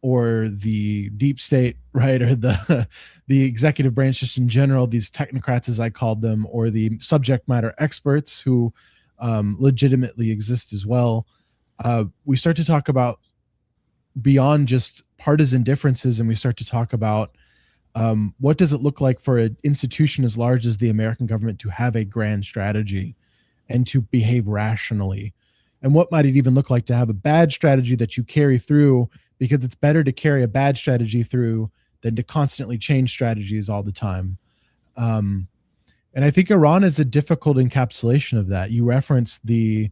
or the deep state, right, or the executive branch just in general, these technocrats, as I called them, or the subject matter experts who legitimately exist as well, we start to talk about beyond just partisan differences, and we start to talk about what does it look like for an institution as large as the American government to have a grand strategy and to behave rationally? And what might it even look like to have a bad strategy that you carry through, because it's better to carry a bad strategy through than to constantly change strategies all the time. And I think Iran is a difficult encapsulation of that. You referenced the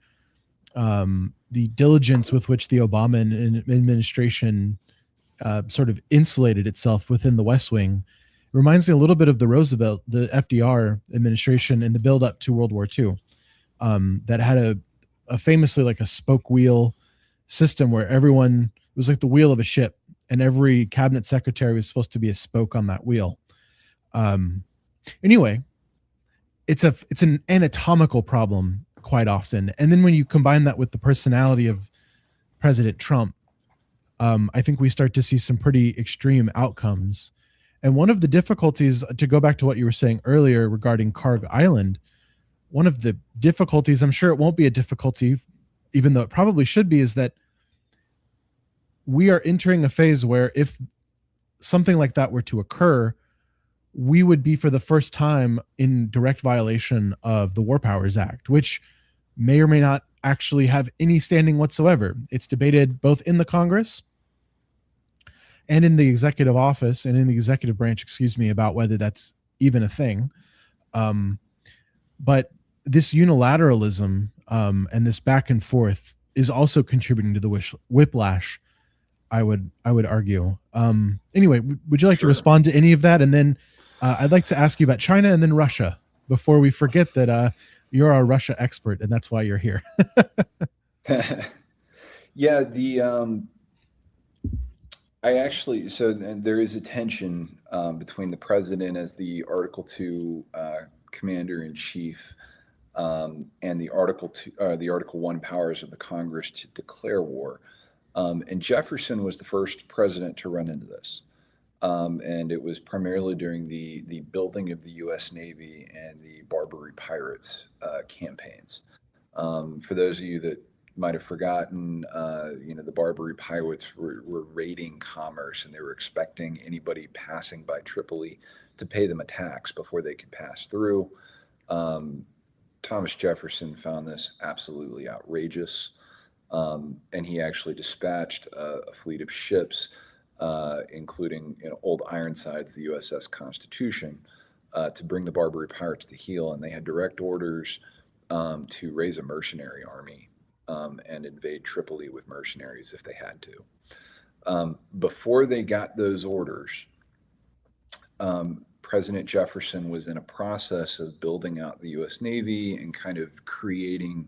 diligence with which the Obama administration sort of insulated itself within the West Wing. It reminds me a little bit of the FDR administration in the build up to World War II. That had a famously like a spoke wheel system where everyone, it was like the wheel of a ship, and every cabinet secretary was supposed to be a spoke on that wheel. Anyway, it's an anatomical problem quite often. And then when you combine that with the personality of President Trump, I think we start to see some pretty extreme outcomes. And one of the difficulties, to go back to what you were saying earlier regarding Karg Island, one of the difficulties, I'm sure it won't be a difficulty, even though it probably should be, is that we are entering a phase where if something like that were to occur, we would be for the first time in direct violation of the War Powers Act, which may or may not actually have any standing whatsoever. It's debated both in the Congress and in the executive office and in the executive branch, excuse me, about whether that's even a thing. But this unilateralism and this back and forth is also contributing to the whiplash, I would argue. Anyway, would you like to respond to any of that? And then I'd like to ask you about China and then Russia before we forget that you're our Russia expert and that's why you're here. Yeah, there is a tension between the president as the Article 2 commander in chief and the Article 1 powers of the Congress to declare war. And Jefferson was the first president to run into this. And it was primarily during the building of the U.S. Navy and the Barbary Pirates campaigns. For those of you that might have forgotten, the Barbary Pirates were raiding commerce, and they were expecting anybody passing by Tripoli to pay them a tax before they could pass through. Thomas Jefferson found this absolutely outrageous, and he actually dispatched a fleet of ships, including old Ironsides, the USS Constitution, to bring the Barbary Pirates to heel, and they had direct orders to raise a mercenary army and invade Tripoli with mercenaries if they had to. Before they got those orders, President Jefferson was in a process of building out the U.S. Navy and kind of creating,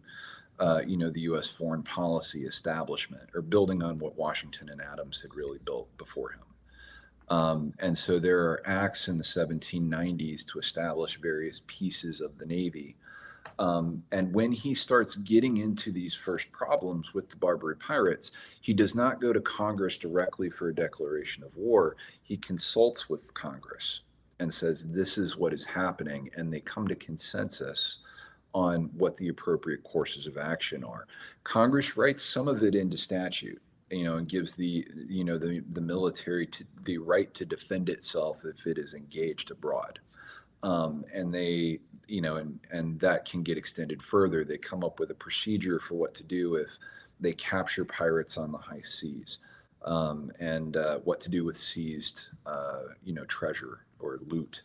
the U.S. foreign policy establishment, or building on what Washington and Adams had really built before him. And so there are acts in the 1790s to establish various pieces of the Navy. And when he starts getting into these first problems with the Barbary Pirates, he does not go to Congress directly for a declaration of war. He consults with Congress and says, this is what is happening. And they come to consensus on what the appropriate courses of action are. Congress writes some of it into statute, and gives the military the right to defend itself if it is engaged abroad. And they, and that can get extended further. They come up with a procedure for what to do if they capture pirates on the high seas, and what to do with seized, treasure or loot.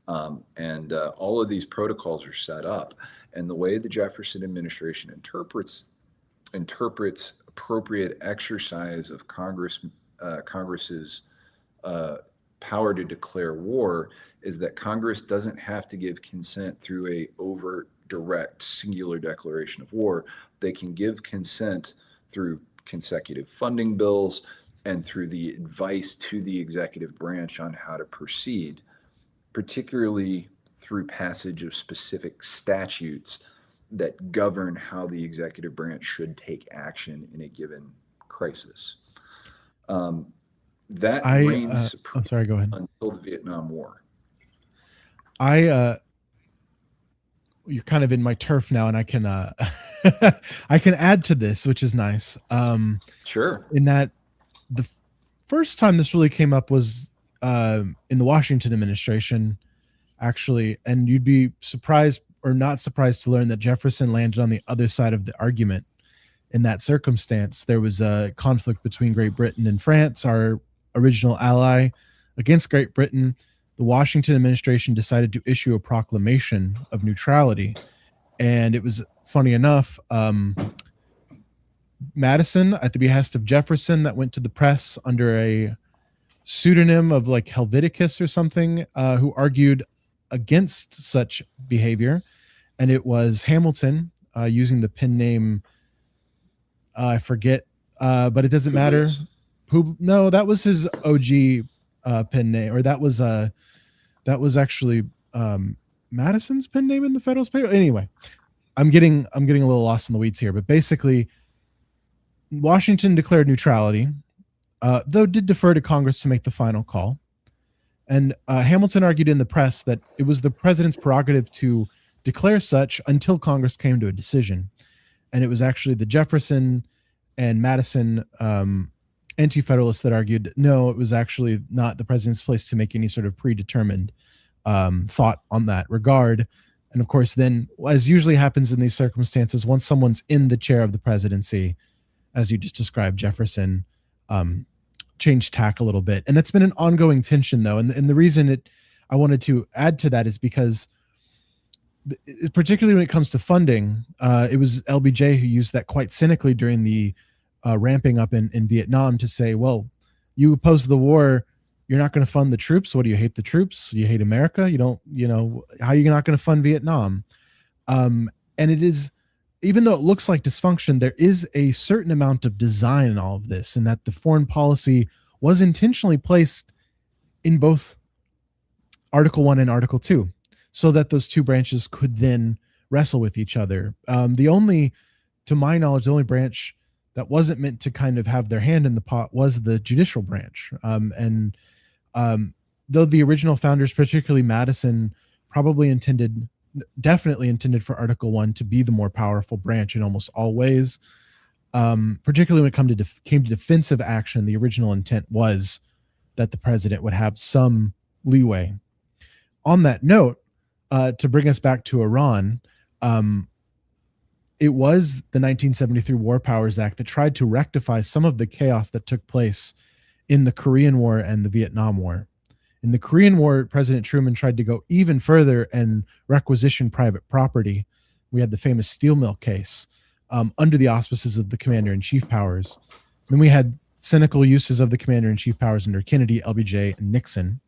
And all of these protocols are set up. And the way the Jefferson administration interprets appropriate exercise of Congress's power to declare war is that Congress doesn't have to give consent through a overt, direct, singular declaration of war. They can give consent through consecutive funding bills and through the advice to the executive branch on how to proceed, particularly through passage of specific statutes that govern how the executive branch should take action in a given crisis. That reigns I'm sorry, go ahead. until the Vietnam War. You're kind of in my turf now, and I can I can add to this, which is nice. Sure. In that the first time this really came up was in the Washington administration, actually, and you'd be surprised or not surprised to learn that Jefferson landed on the other side of the argument. In that circumstance, there was a conflict between Great Britain and France, our original ally, against Great Britain. The Washington administration decided to issue a proclamation of neutrality. And it was, funny enough, Madison, at the behest of Jefferson, that went to the press under a pseudonym of like Helveticus or something, who argued against such behavior. And it was Hamilton, using the pen name, I forget, but it doesn't matter. No, that was his OG pen name, or that was actually Madison's pen name in the Federalist Papers. Anyway, I'm getting a little lost in the weeds here, but basically, Washington declared neutrality, though did defer to Congress to make the final call. And Hamilton argued in the press that it was the president's prerogative to declare such until Congress came to a decision. And it was actually the Jefferson and Madison anti-federalists that argued, no, it was actually not the president's place to make any sort of predetermined thought on that regard. And of course, then, as usually happens in these circumstances, once someone's in the chair of the presidency, as you just described, Jefferson um, changed tack a little bit. And that's been an ongoing tension, though. And the reason I wanted to add to that is because, particularly when it comes to funding, it was LBJ who used that quite cynically during the ramping up in Vietnam to say, well, you oppose the war, you're not going to fund the troops. What do you hate the troops? You hate America? You don't, how are you not going to fund Vietnam? And it is, even though it looks like dysfunction, there is a certain amount of design in all of this, and that the foreign policy was intentionally placed in both Article 1 and Article 2, so that those two branches could then wrestle with each other. To my knowledge, the only branch that wasn't meant to kind of have their hand in the pot was the judicial branch. Though the original founders, particularly Madison, definitely intended for Article 1 to be the more powerful branch in almost all ways. Particularly when it came to defensive action, the original intent was that the president would have some leeway. On that note, to bring us back to Iran, it was the 1973 War Powers Act that tried to rectify some of the chaos that took place in the Korean War and the Vietnam War. In the Korean War, President Truman tried to go even further and requisition private property. We had the famous steel mill case under the auspices of the commander-in-chief powers. Then we had cynical uses of the commander-in-chief powers under Kennedy, LBJ, and Nixon.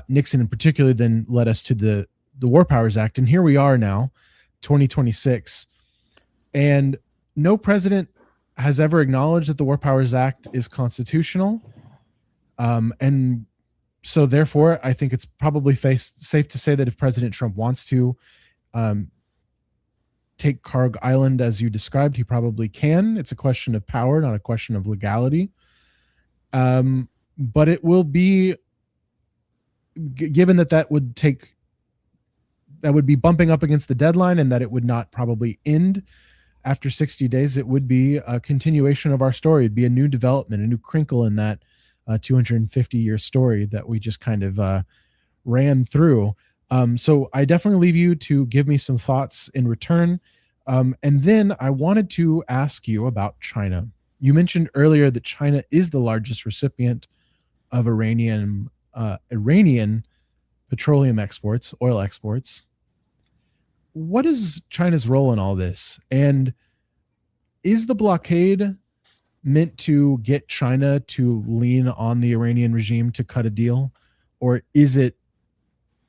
Nixon in particular then led us to the War Powers Act. And here we are now, 2026. And no president has ever acknowledged that the War Powers Act is constitutional. And so therefore, I think it's probably safe to say that if President Trump wants to take Karg Island as you described, he probably can. It's a question of power, not a question of legality. But it will be, given that would be bumping up against the deadline, and that it would not probably end after 60 days, it would be a continuation of our story. It'd be a new development, a new crinkle in that 250-year story that we just kind of ran through. So I definitely leave you to give me some thoughts in return. And then I wanted to ask you about China. You mentioned earlier that China is the largest recipient of Iranian petroleum exports, oil exports. What is China's role in all this? And is the blockade meant to get China to lean on the Iranian regime to cut a deal? Or is it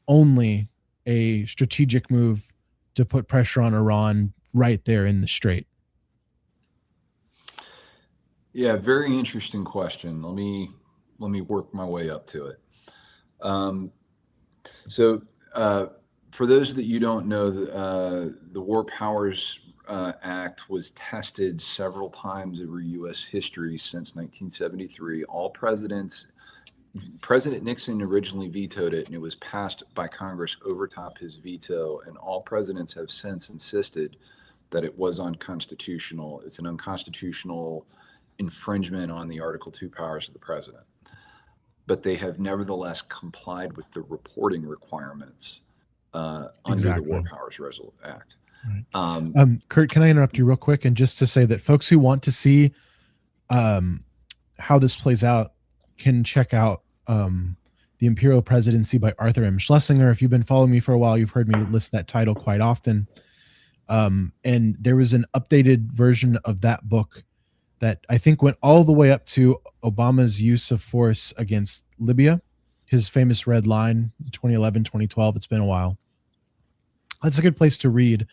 only a strategic move to put pressure on Iran right there in the strait? Yeah, very interesting question. Let me work my way up to it. For those that you don't know, the War Powers Act was tested several times over U.S. history since 1973. President Nixon originally vetoed it, and it was passed by Congress overtop his veto, and all presidents have since insisted that it was unconstitutional. It's an unconstitutional infringement on the Article 2 powers of the president. But they have nevertheless complied with the reporting requirements under the War Powers Act. Right. Kurt, can I interrupt you real quick? And just to say that folks who want to see how this plays out can check out The Imperial Presidency by Arthur M. Schlesinger. If you've been following me for a while, you've heard me list that title quite often. And there was an updated version of that book that I think went all the way up to Obama's use of force against Libya, his famous red line, 2011, 2012. It's been a while. That's a good place to read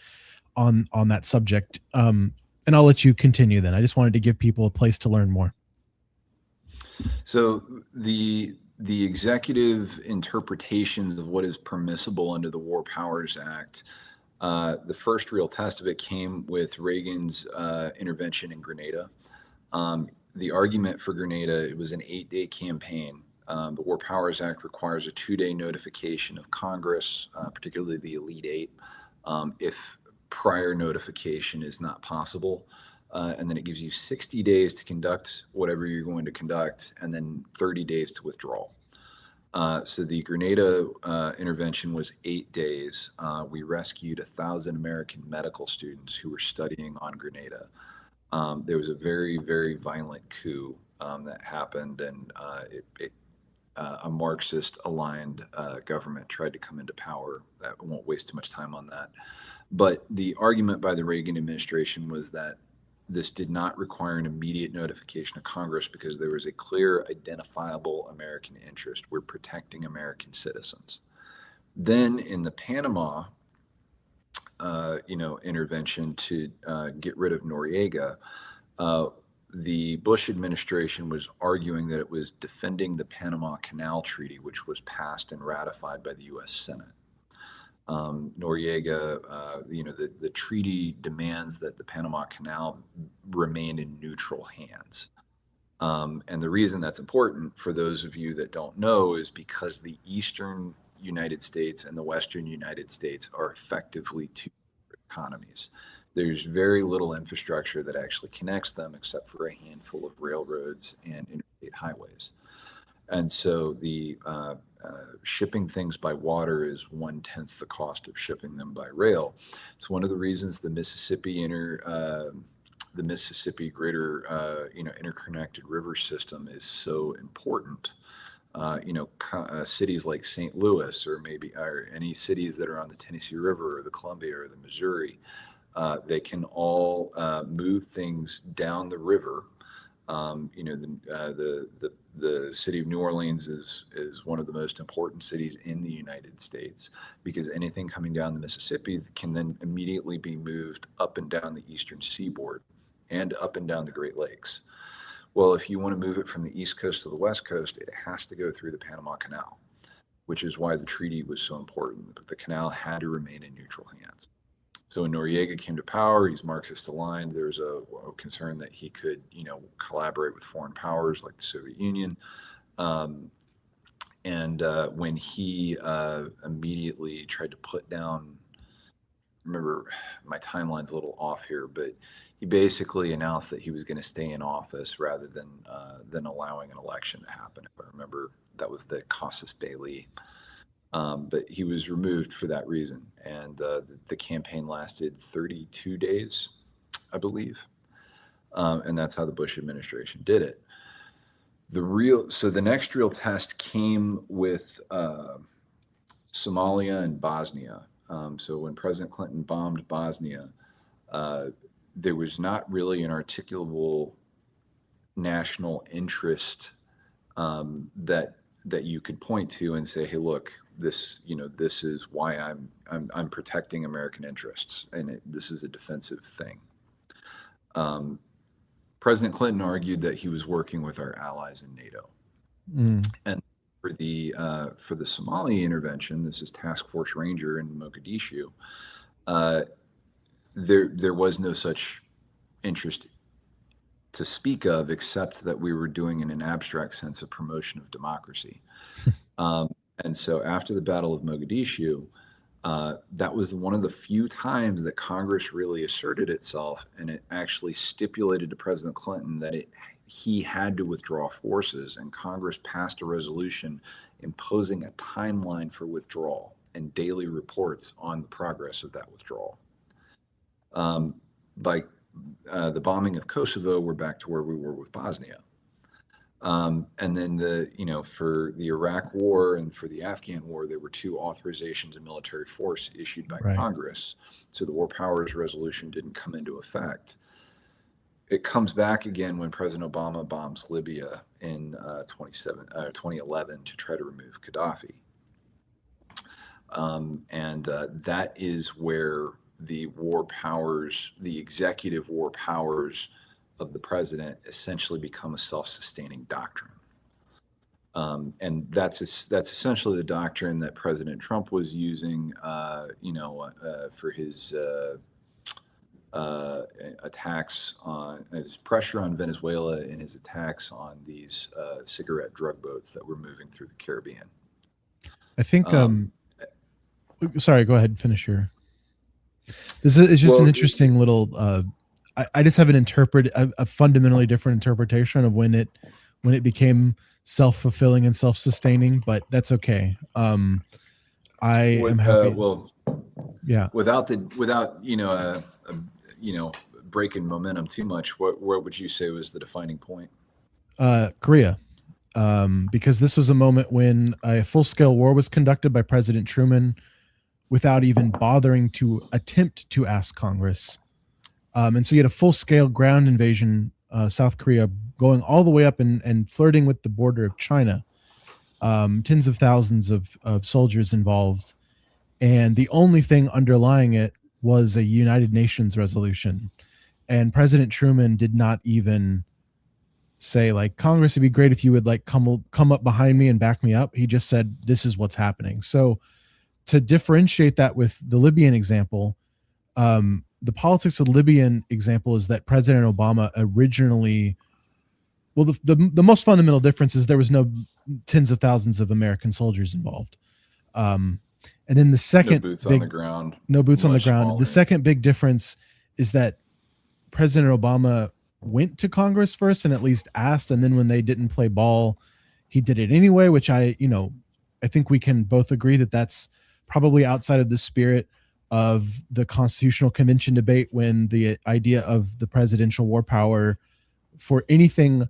on that subject. And I'll let you continue then. I just wanted to give people a place to learn more. So the executive interpretations of what is permissible under the War Powers Act, the first real test of it came with Reagan's intervention in Grenada. The argument for Grenada, it was an 8-day campaign. The War Powers Act requires a 2-day notification of Congress, particularly the Elite Eight, if prior notification is not possible. And then it gives you 60 days to conduct whatever you're going to conduct, and then 30 days to withdraw. So the Grenada intervention was 8 days. We rescued 1,000 American medical students who were studying on Grenada. There was a very, very violent coup that happened, and a Marxist-aligned government tried to come into power. I won't waste too much time on that. But the argument by the Reagan administration was that this did not require an immediate notification of Congress because there was a clear, identifiable American interest. We're protecting American citizens. Then in the Panama, intervention to get rid of Noriega, the Bush administration was arguing that it was defending the Panama Canal Treaty, which was passed and ratified by the U.S. Senate. Noriega, the treaty demands that the Panama Canal remain in neutral hands. And the reason that's important for those of you that don't know is because the eastern United States and the western United States are effectively two economies. There's very little infrastructure that actually connects them except for a handful of railroads and interstate highways. And so the shipping things by water is 1/10 the cost of shipping them by rail. It's one of the reasons the Mississippi greater interconnected river system is so important. Cities like St. Louis, or any cities that are on the Tennessee River or the Columbia or the Missouri, they can all move things down the river. The city of New Orleans is one of the most important cities in the United States because anything coming down the Mississippi can then immediately be moved up and down the eastern seaboard and up and down the Great Lakes. Well, if you want to move it from the East Coast to the West Coast, it has to go through the Panama Canal, which is why the treaty was so important. But the canal had to remain in neutral hands. So when Noriega came to power, he's Marxist aligned. There's a concern that he could, collaborate with foreign powers like the Soviet Union. When he immediately tried to put down, remember my timeline's a little off here, but he basically announced that he was going to stay in office rather than allowing an election to happen. If I remember, that was the Casus Belli. But he was removed for that reason. And the campaign lasted 32 days, I believe. And that's how the Bush administration did it. So the next real test came with Somalia and Bosnia. So when President Clinton bombed Bosnia, there was not really an articulable national interest that you could point to and say, hey, look, this is why I'm protecting American interests, and this is a defensive thing. President Clinton argued that he was working with our allies in NATO. And for the Somali intervention, this is Task Force Ranger in Mogadishu, there was no such interest to speak of, except that we were doing in an abstract sense a promotion of democracy. And so after the Battle of Mogadishu, that was one of the few times that Congress really asserted itself, and it actually stipulated to President Clinton that he had to withdraw forces, and Congress passed a resolution imposing a timeline for withdrawal and daily reports on the progress of that withdrawal. By the bombing of Kosovo, we're back to where we were with Bosnia. And then for the Iraq War and for the Afghan War, there were 2 authorizations of military force issued by Congress. So the War Powers Resolution didn't come into effect. It comes back again when President Obama bombs Libya in 2011 to try to remove Gaddafi. That is where the war powers, the executive war powers of the president, essentially become a self-sustaining doctrine. And that's essentially the doctrine that President Trump was using, for his attacks on his pressure on Venezuela and his attacks on these cigarette drug boats that were moving through the Caribbean. I think. Sorry, go ahead and finish your. This is just an interesting little. I just have a fundamentally different interpretation of when it became self-fulfilling and self-sustaining, but that's okay. I am happy. Well, Yeah. without you know breaking momentum too much, what would you say was the defining point? Korea. Because this was a moment when a full-scale war was conducted by President Truman without even bothering to attempt to ask Congress. And so you had a full-scale ground invasion, South Korea going all the way up and flirting with the border of China. Tens of thousands of soldiers involved. And the only thing underlying it was a United Nations resolution. And President Truman did not even say like, Congress, it'd be great if you would like come up behind me and back me up. He just said, this is what's happening. So to differentiate that with the Libyan example, the politics of the Libyan example is that President Obama originally, well, the most fundamental difference is there was no tens of thousands of American soldiers involved. And then the second No boots big, on the ground. no boots on the Much ground. smaller. The second big difference is that President Obama went to Congress first and at least asked, and then when they didn't play ball, he did it anyway, which I think we can both agree that that's probably outside of the spirit of the Constitutional Convention debate, when the idea of the presidential war power for anything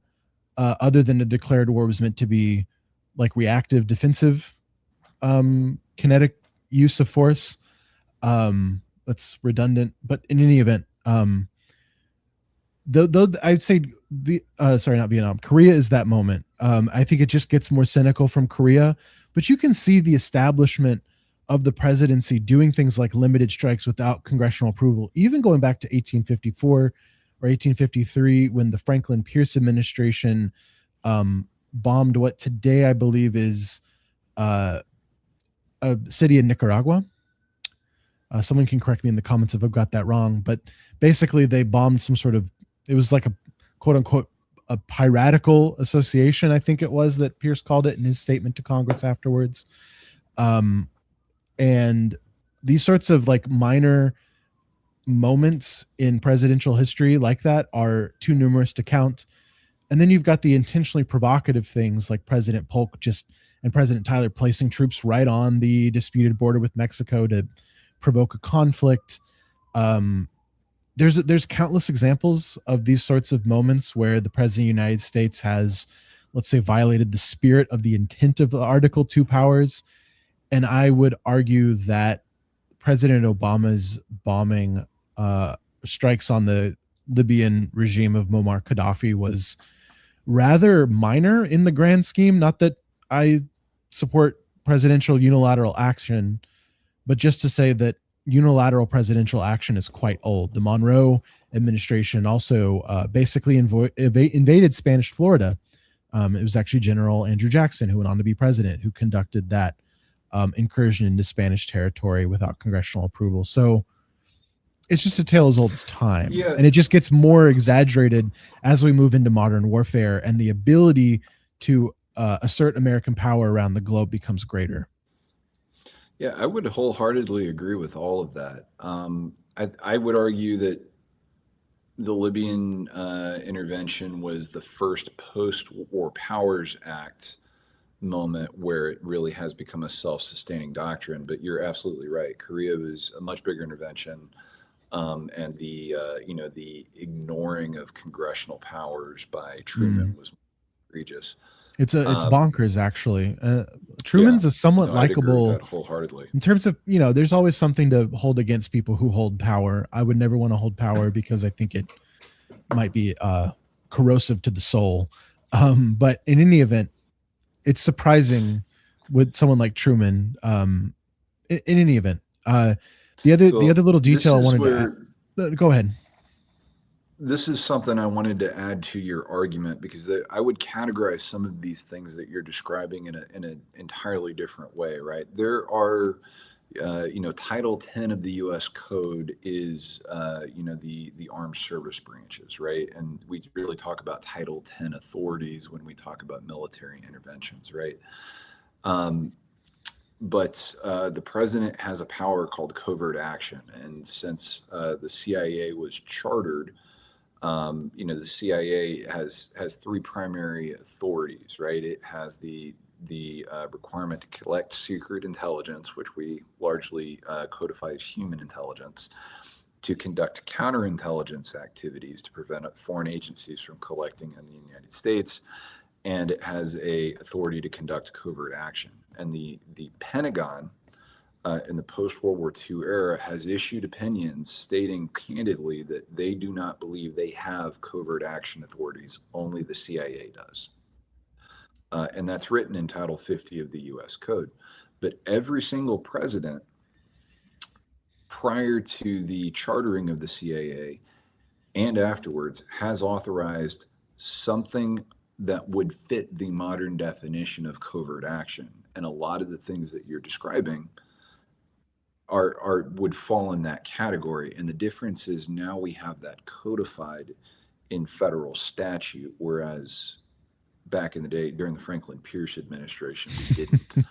other than a declared war was meant to be like reactive, defensive, kinetic use of force. That's redundant, but in any event, though I'd say not Vietnam, Korea is that moment. I think it just gets more cynical from Korea, but you can see the establishment of the presidency doing things like limited strikes without congressional approval, even going back to 1854 or 1853 when the Franklin Pierce administration bombed what today I believe is a city in Nicaragua. Someone can correct me in the comments if I've got that wrong, but basically they bombed some sort of, it was like a quote unquote a piratical association, I think it was, that Pierce called it in his statement to Congress afterwards. And these sorts of like minor moments in presidential history like that are too numerous to count. And then you've got the intentionally provocative things like President Polk and President Tyler placing troops right on the disputed border with Mexico to provoke a conflict. There's countless examples of these sorts of moments where the president of the United States has, let's say, violated the spirit of the intent of the Article 2 powers. And I would argue that President Obama's bombing strikes on the Libyan regime of Muammar Gaddafi was rather minor in the grand scheme. Not that I support presidential unilateral action, but just to say that unilateral presidential action is quite old. The Monroe administration also basically invaded Spanish Florida. It was actually General Andrew Jackson, who went on to be president, who conducted that incursion into Spanish territory without congressional approval. So it's just a tale as old as time. Yeah. And it just gets more exaggerated as we move into modern warfare, and the ability to assert American power around the globe becomes greater. Yeah, I would wholeheartedly agree with all of that. I would argue that the Libyan intervention was the first post-war Powers Act moment where it really has become a self-sustaining doctrine. But you're absolutely right. Korea was a much bigger intervention, and the ignoring of congressional powers by Truman was egregious. It's bonkers, actually. Truman's a somewhat likable wholeheartedly in terms of, there's always something to hold against people who hold power. I would never want to hold power because I think it might be corrosive to the soul. But in any event, it's surprising with someone like Truman. In any event, the other little detail I wanted to add, go ahead. This is something I wanted to add to your argument, because I would categorize some of these things that you're describing in an entirely different way, right? There are, Title 10 of the U.S. Code is, the armed service branches, right? And we really talk about Title 10 authorities when we talk about military interventions, right? But the president has a power called covert action. And since the CIA was chartered, The CIA has three primary authorities, right? It has the requirement to collect secret intelligence, which we largely codify as human intelligence, to conduct counterintelligence activities to prevent foreign agencies from collecting in the United States, and it has a authority to conduct covert action. And the Pentagon, in the post-World War II era, has issued opinions stating candidly that they do not believe they have covert action authorities, only the CIA does. And that's written in Title 50 of the US Code. But every single president prior to the chartering of the CIA and afterwards has authorized something that would fit the modern definition of covert action. And a lot of the things that you're describing would fall in that category. And the difference is now we have that codified in federal statute, whereas back in the day during the Franklin Pierce administration, we didn't.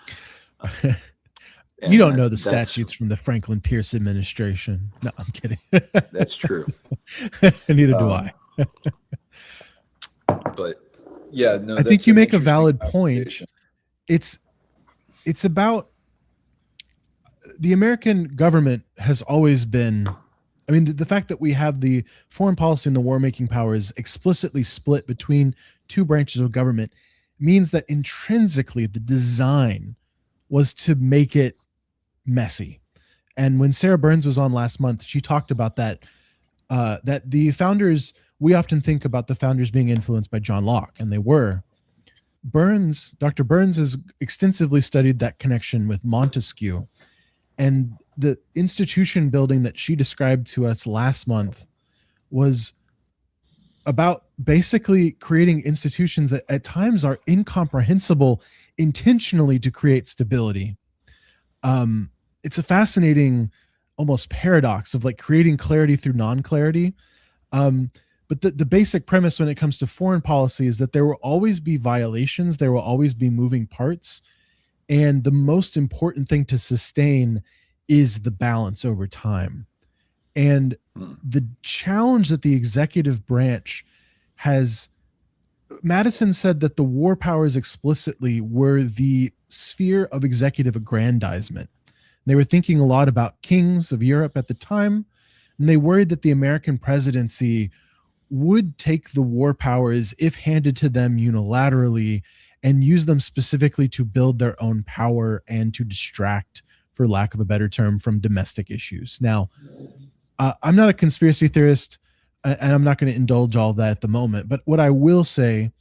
You don't know the statutes from the Franklin Pierce administration. No, I'm kidding. That's true. Neither do I. But yeah, no, I think you make a valid point. It's about the American government has always been, I mean, the fact that we have the foreign policy and the war-making powers explicitly split between two branches of government means that intrinsically the design was to make it messy. And when Sarah Burns was on last month, she talked about that, that the founders, we often think about the founders being influenced by John Locke, and they were. Dr. Burns has extensively studied that connection with Montesquieu. And the institution building that she described to us last month was about basically creating institutions that at times are incomprehensible intentionally to create stability. It's a fascinating almost paradox of like creating clarity through non-clarity. But the basic premise when it comes to foreign policy is that there will always be violations, there will always be moving parts, and the most important thing to sustain is the balance over time. And the challenge that the executive branch has, Madison said that the war powers explicitly were the sphere of executive aggrandizement. They were thinking a lot about kings of Europe at the time, and they worried that the American presidency would take the war powers, if handed to them unilaterally, and use them specifically to build their own power and to distract, for lack of a better term, from domestic issues. Now, I'm not a conspiracy theorist, and I'm not going to indulge all of that at the moment, but what I will say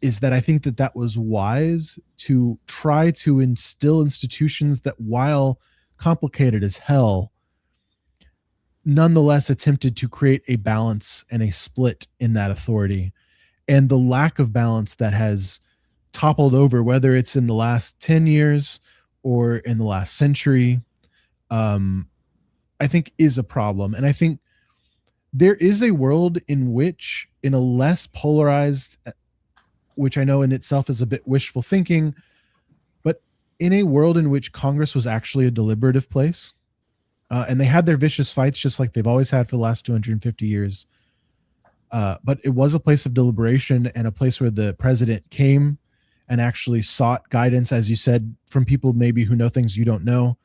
is that I think that that was wise to try to instill institutions that, while complicated as hell, nonetheless attempted to create a balance and a split in that authority. And the lack of balance that has toppled over, whether it's in the last 10 years or in the last century, I think is a problem. And I think there is a world in which, in a less polarized, which I know in itself is a bit wishful thinking, but in a world in which Congress was actually a deliberative place, and they had their vicious fights just like they've always had for the last 250 years. But it was a place of deliberation and a place where the president came and actually sought guidance, as you said, from people maybe who know things you don't know,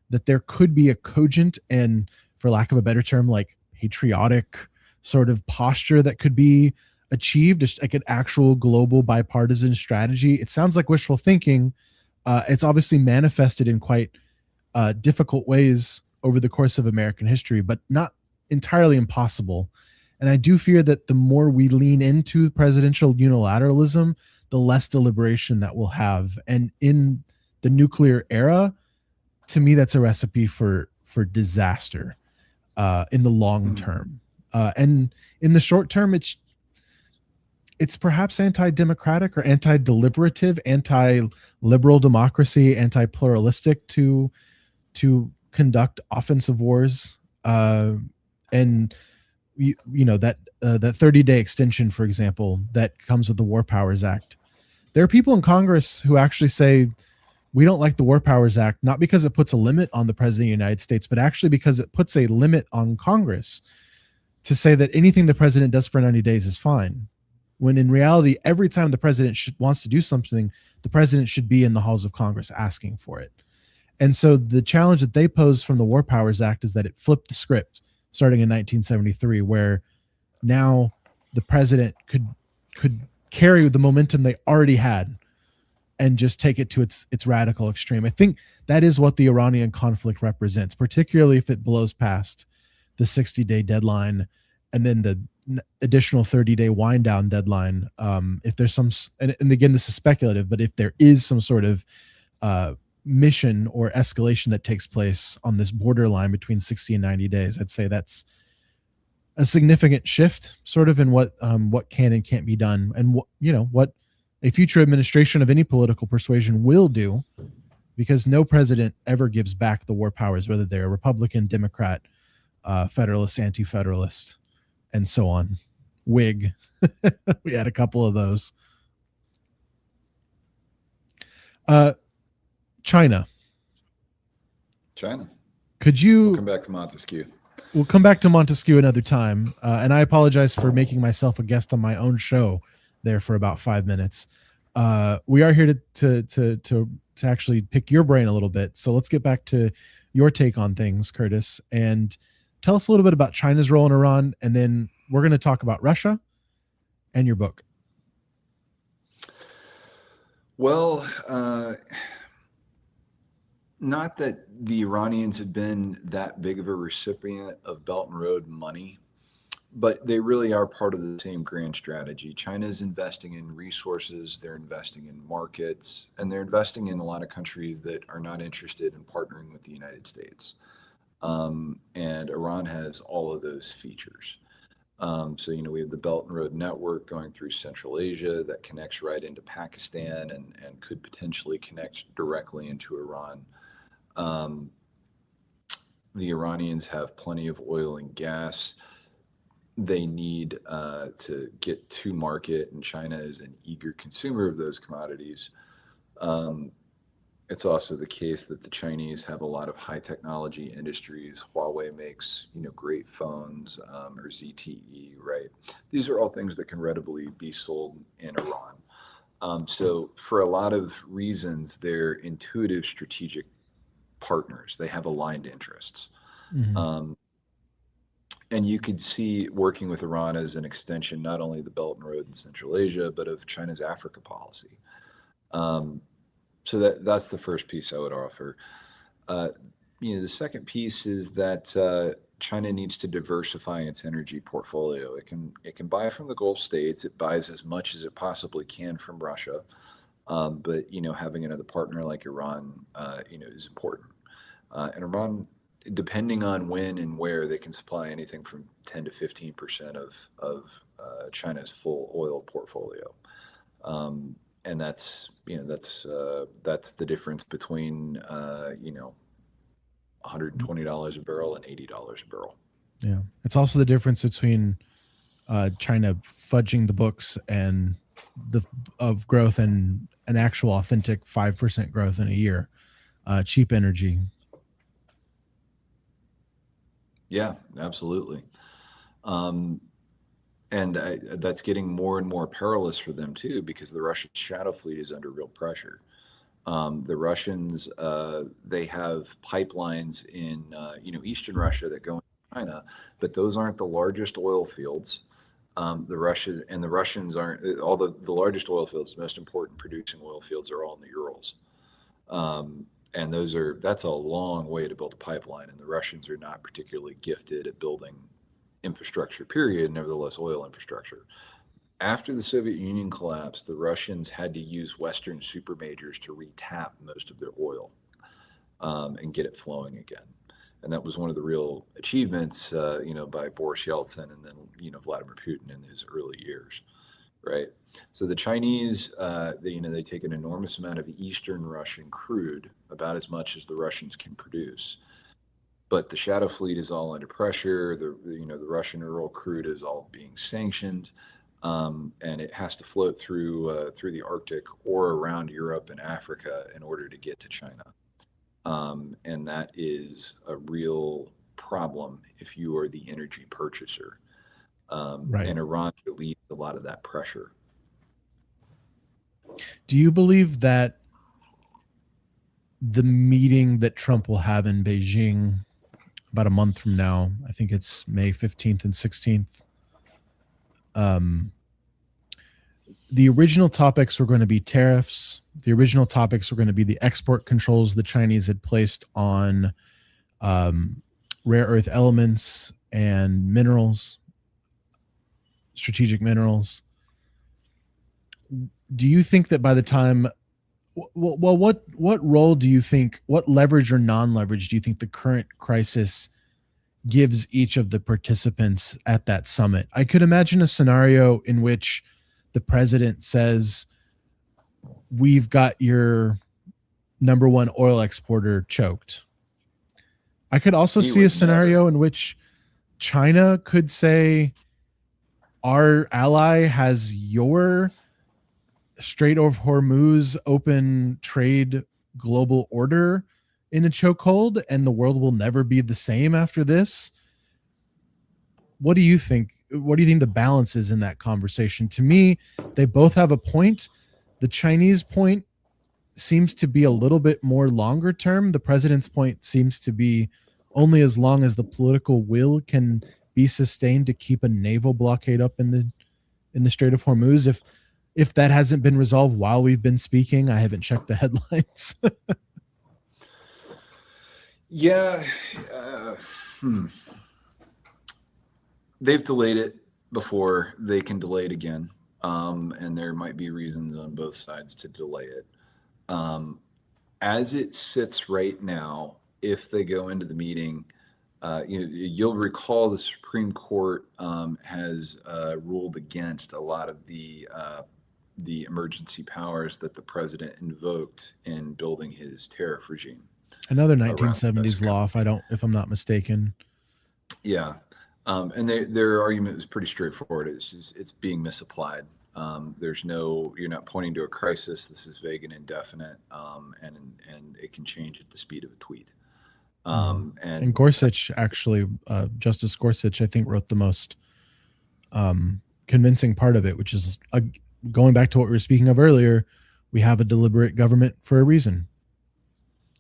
that there could be a cogent and, for lack of a better term, like patriotic sort of posture that could be achieved, just like an actual global bipartisan strategy. It sounds like wishful thinking. It's obviously manifested in quite difficult ways over the course of American history, but not entirely impossible. And I do fear that the more we lean into presidential unilateralism, the less deliberation that we'll have. And in the nuclear era, to me, that's a recipe for disaster in the long term. And in the short term, it's perhaps anti-democratic or anti-deliberative, anti-liberal democracy, anti-pluralistic to conduct offensive wars. And you know that 30-day extension, for example, that comes with the War Powers Act. There are people in Congress who actually say we don't like the War Powers Act, not because it puts a limit on the president of the United States, but actually because it puts a limit on Congress to say that anything the president does for 90 days is fine, when in reality, every time the president wants to do something, the president should be in the halls of Congress asking for it. And so the challenge that they posed from the War Powers Act is that it flipped the script starting in 1973, where now the president could carry the momentum they already had and just take it to its radical extreme. I think that is what the Iranian conflict represents, particularly if it blows past the 60-day deadline and then the additional 30-day wind down deadline. If there's some, and again, this is speculative, but if there is some sort of mission or escalation that takes place on this borderline between 60 and 90 days, I'd say that's a significant shift sort of in what can and can't be done, and what a future administration of any political persuasion will do, because no president ever gives back the war powers, whether they're a Republican, Democrat, Federalist, Anti-Federalist, and so on. Whig. We had a couple of those. China. Could you come back to Montesquieu? We'll come back to Montesquieu another time. And I apologize for making myself a guest on my own show there for about 5 minutes. We are here to actually pick your brain a little bit. So let's get back to your take on things, Curtis, and tell us a little bit about China's role in Iran. And then we're going to talk about Russia and your book. Well, not that the Iranians have been that big of a recipient of Belt and Road money, but they really are part of the same grand strategy. China is investing in resources, they're investing in markets, and they're investing in a lot of countries that are not interested in partnering with the United States. And Iran has all of those features. So, we have the Belt and Road Network going through Central Asia that connects right into Pakistan and could potentially connect directly into Iran. The Iranians have plenty of oil and gas. They need to get to market, and China is an eager consumer of those commodities. It's also the case that the Chinese have a lot of high technology industries. Huawei makes, great phones, or ZTE, right? These are all things that can readily be sold in Iran. So for a lot of reasons, they're intuitive strategic partners. They have aligned interests. Mm-hmm. And you could see working with Iran as an extension, not only the Belt and Road in Central Asia, but of China's Africa policy. So that's the first piece I would offer. The second piece is that China needs to diversify its energy portfolio. It can buy from the Gulf states. It buys as much as it possibly can from Russia. But having another partner like Iran, is important. And Iran, depending on when and where, they can supply anything from 10 to 15% of China's full oil portfolio. And that's the difference between $120 a barrel and $80 a barrel. Yeah, it's also the difference between China fudging the books and of growth and an actual authentic 5% growth in a year. Cheap energy. Yeah, absolutely. And that's getting more and more perilous for them too, because the Russian shadow fleet is under real pressure. The Russians, they have pipelines in eastern Russia that go into China, but those aren't the largest oil fields. The Russians aren't all the largest oil fields. The most important producing oil fields are all in the Urals, and that's a long way to build a pipeline. And the Russians are not particularly gifted at building infrastructure, period, nevertheless oil infrastructure. After the Soviet Union collapsed, the Russians had to use Western super majors to retap most of their oil and get it flowing again. And that was one of the real achievements, by Boris Yeltsin and then, Vladimir Putin in his early years, right? So the Chinese, they take an enormous amount of Eastern Russian crude, about as much as the Russians can produce. But the shadow fleet is all under pressure. The Russian Ural crude is all being sanctioned, and it has to float through the Arctic or around Europe and Africa in order to get to China. And that is a real problem if you are the energy purchaser. Right. and Iran relieves a lot of that pressure. Do you believe that the meeting that Trump will have in Beijing about a month from now, I think it's May 15th and 16th, um, the original topics were going to be tariffs. The original topics were going to be the export controls the Chinese had placed on rare earth elements and minerals, strategic minerals. Do you think that by the time, well, what role do you think, what leverage or non-leverage do you think the current crisis gives each of the participants at that summit? I could imagine a scenario in which the president says, "We've got your number one oil exporter choked." I could also He see a would never. scenario in which China could say, "Our ally has your Strait of Hormuz open trade global order in a chokehold, and the world will never be the same after this." What do you think? What do you think the balance is in that conversation? To me, they both have a point. The Chinese point seems to be a little bit more longer term. The president's point seems to be only as long as the political will can be sustained to keep a naval blockade up in the Strait of Hormuz. If that hasn't been resolved while we've been speaking, I haven't checked the headlines. Yeah. Uh, hmm. They've delayed it before. They can delay it again. And there might be reasons on both sides to delay it. Um, as it sits right now, if they go into the meeting, you'll recall the Supreme Court has ruled against a lot of the emergency powers that the president invoked in building his tariff regime Another around the U.S. 1970s law, if I'm not mistaken. Yeah, and their argument was pretty straightforward. It's just it's being misapplied. There's no you're not pointing to a crisis. This is vague and indefinite, and it can change at the speed of a tweet. Mm-hmm. And And Gorsuch actually, Justice Gorsuch, I think, wrote the most convincing part of it, which is going back to what we were speaking of earlier. We have a deliberate government for a reason.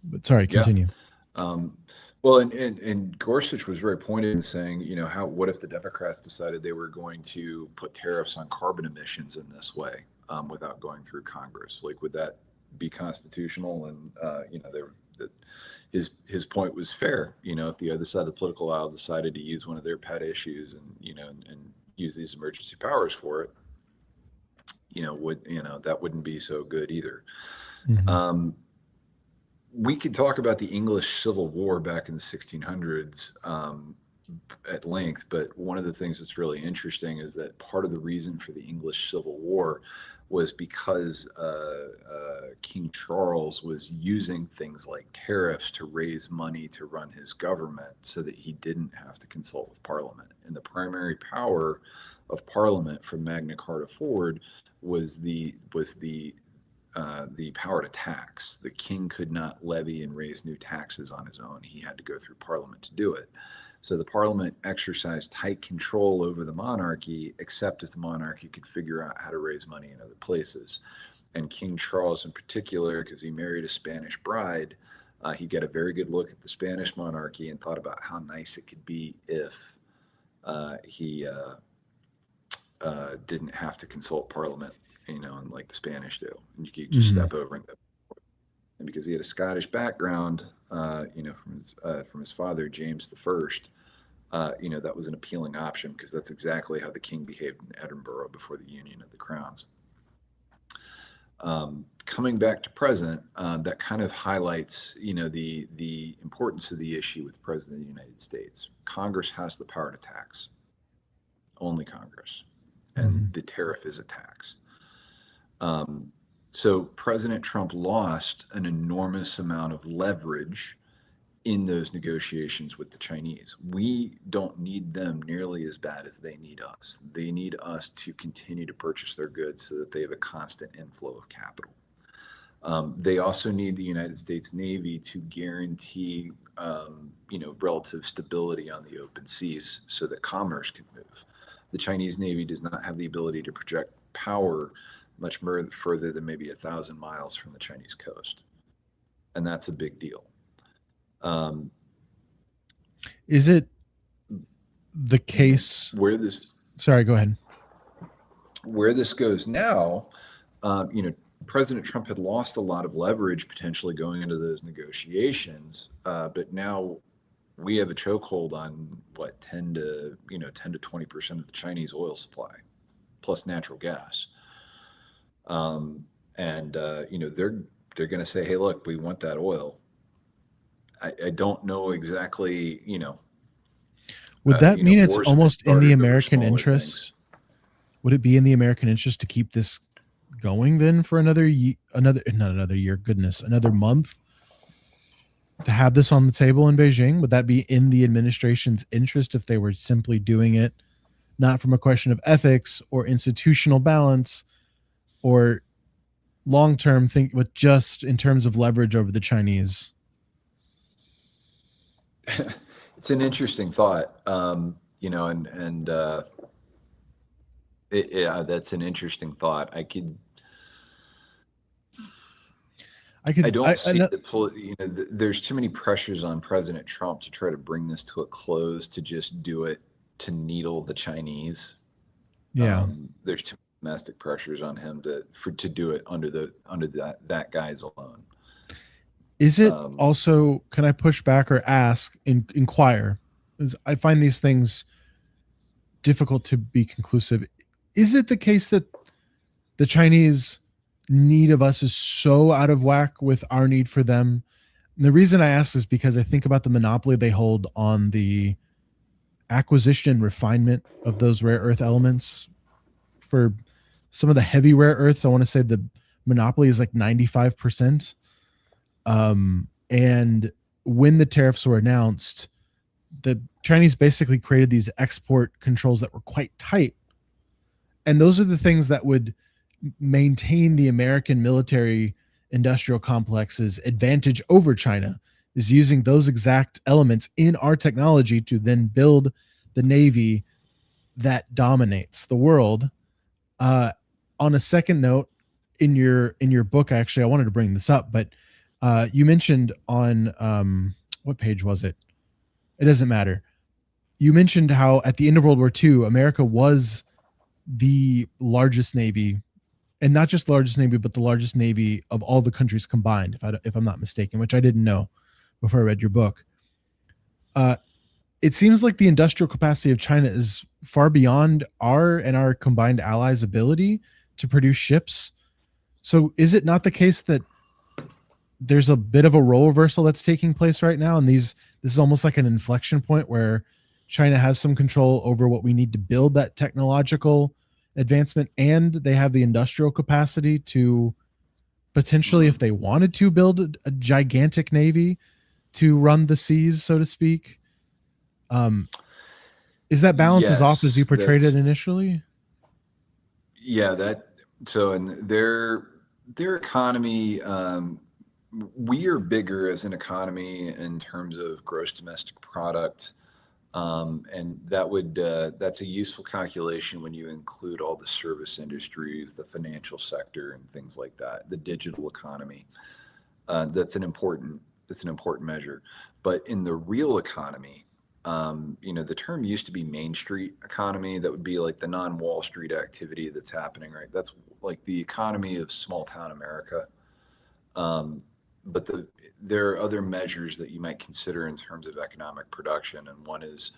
But sorry, yeah, continue. um, well, and Gorsuch was very pointed in saying, how what if the Democrats decided they were going to put tariffs on carbon emissions in this way without going through Congress? Like, would that be constitutional? And his point was fair. If the other side of the political aisle decided to use one of their pet issues and use these emergency powers for it, that wouldn't be so good either. Mm-hmm. We could talk about the English Civil War back in the 1600s at length, but one of the things that's really interesting is that part of the reason for the English Civil War was because King Charles was using things like tariffs to raise money to run his government so that he didn't have to consult with Parliament. And the primary power of Parliament from Magna Carta forward was the power to tax. The king could not levy and raise new taxes on his own. He had to go through Parliament to do it. So the Parliament exercised tight control over the monarchy, except if the monarchy could figure out how to raise money in other places. And King Charles, in particular, because he married a Spanish bride, he got a very good look at the Spanish monarchy and thought about how nice it could be if he didn't have to consult Parliament, and like the Spanish do, and you could just Mm-hmm. step over and because he had a Scottish background, from his father James the First, that was an appealing option because that's exactly how the king behaved in Edinburgh before the Union of the Crowns. Coming back to present, that kind of highlights, the importance of the issue with the President of the United States. Congress has the power to tax, only Congress, and Mm-hmm. the tariff is a tax. So President Trump lost an enormous amount of leverage in those negotiations with the Chinese. We don't need them nearly as bad as they need us. They need us to continue to purchase their goods so that they have a constant inflow of capital. They also need the United States Navy to guarantee, relative stability on the open seas so that commerce can move. The Chinese Navy does not have the ability to project power much further than maybe 1,000 miles from the Chinese coast, and that's a big deal. Um, Is it the case? where this Sorry, go ahead. where this goes now, you know, President Trump had lost a lot of leverage potentially going into those negotiations, but now we have a chokehold on what 10 to 20% of the Chinese oil supply, plus natural gas, and you know they're going to say, hey, look, we want that oil. I don't know exactly, Would that mean it's wars have been almost in the started over American smaller things. interest? Would it be in the American interest to keep this going then for another not another year, goodness, another month, to have this on the table in Beijing? Would that be in the administration's interest if they were simply doing it not from a question of ethics or institutional balance or long-term think, but just in terms of leverage over the Chinese? It's an interesting thought, and yeah, that's an interesting thought. I don't see there's too many pressures on President Trump to try to bring this to a close, to just do it to needle the Chinese. Yeah. There's too many domestic pressures on him to do it under that guy's alone. Is it also, can I push back or ask, inquire? I find these things difficult to be conclusive. Is it the case that the Chinese need of us is so out of whack with our need for them? And the reason I ask is because I think about the monopoly they hold on the acquisition and refinement of those rare earth elements. For some of the heavy rare earths, I want to say the monopoly is like 95%. And when the tariffs were announced, the Chinese basically created these export controls that were quite tight. And those are the things that would maintain the American military industrial complex's advantage over China, is using those exact elements in our technology to then build the Navy that dominates the world. On a second note, in your book, actually, I wanted to bring this up, but you mentioned on what page was it? It doesn't matter. You mentioned how at the end of World War II, America was the largest navy, and not just the largest navy, but the largest navy of all the countries combined, if I'm not mistaken, which I didn't know before I read your book. It seems like the industrial capacity of China is far beyond our and our combined allies' ability to produce ships. So is it not the case that there's a bit of a role reversal that's taking place right now, and this is almost like an inflection point where China has some control over what we need to build that technological advancement, and they have the industrial capacity to potentially, if they wanted to, build a gigantic navy to run the seas, so to speak? Is that balance as off as you portrayed it initially? Yeah, in their economy, we are bigger as an economy in terms of gross domestic product. And that's a useful calculation when you include all the service industries, the financial sector, and things like that, the digital economy. That's an important measure. But in the real economy, the term used to be Main Street economy. That would be like the non-Wall Street activity that's happening, right? That's like the economy of small town America. But there are other measures that you might consider in terms of economic production, and one is,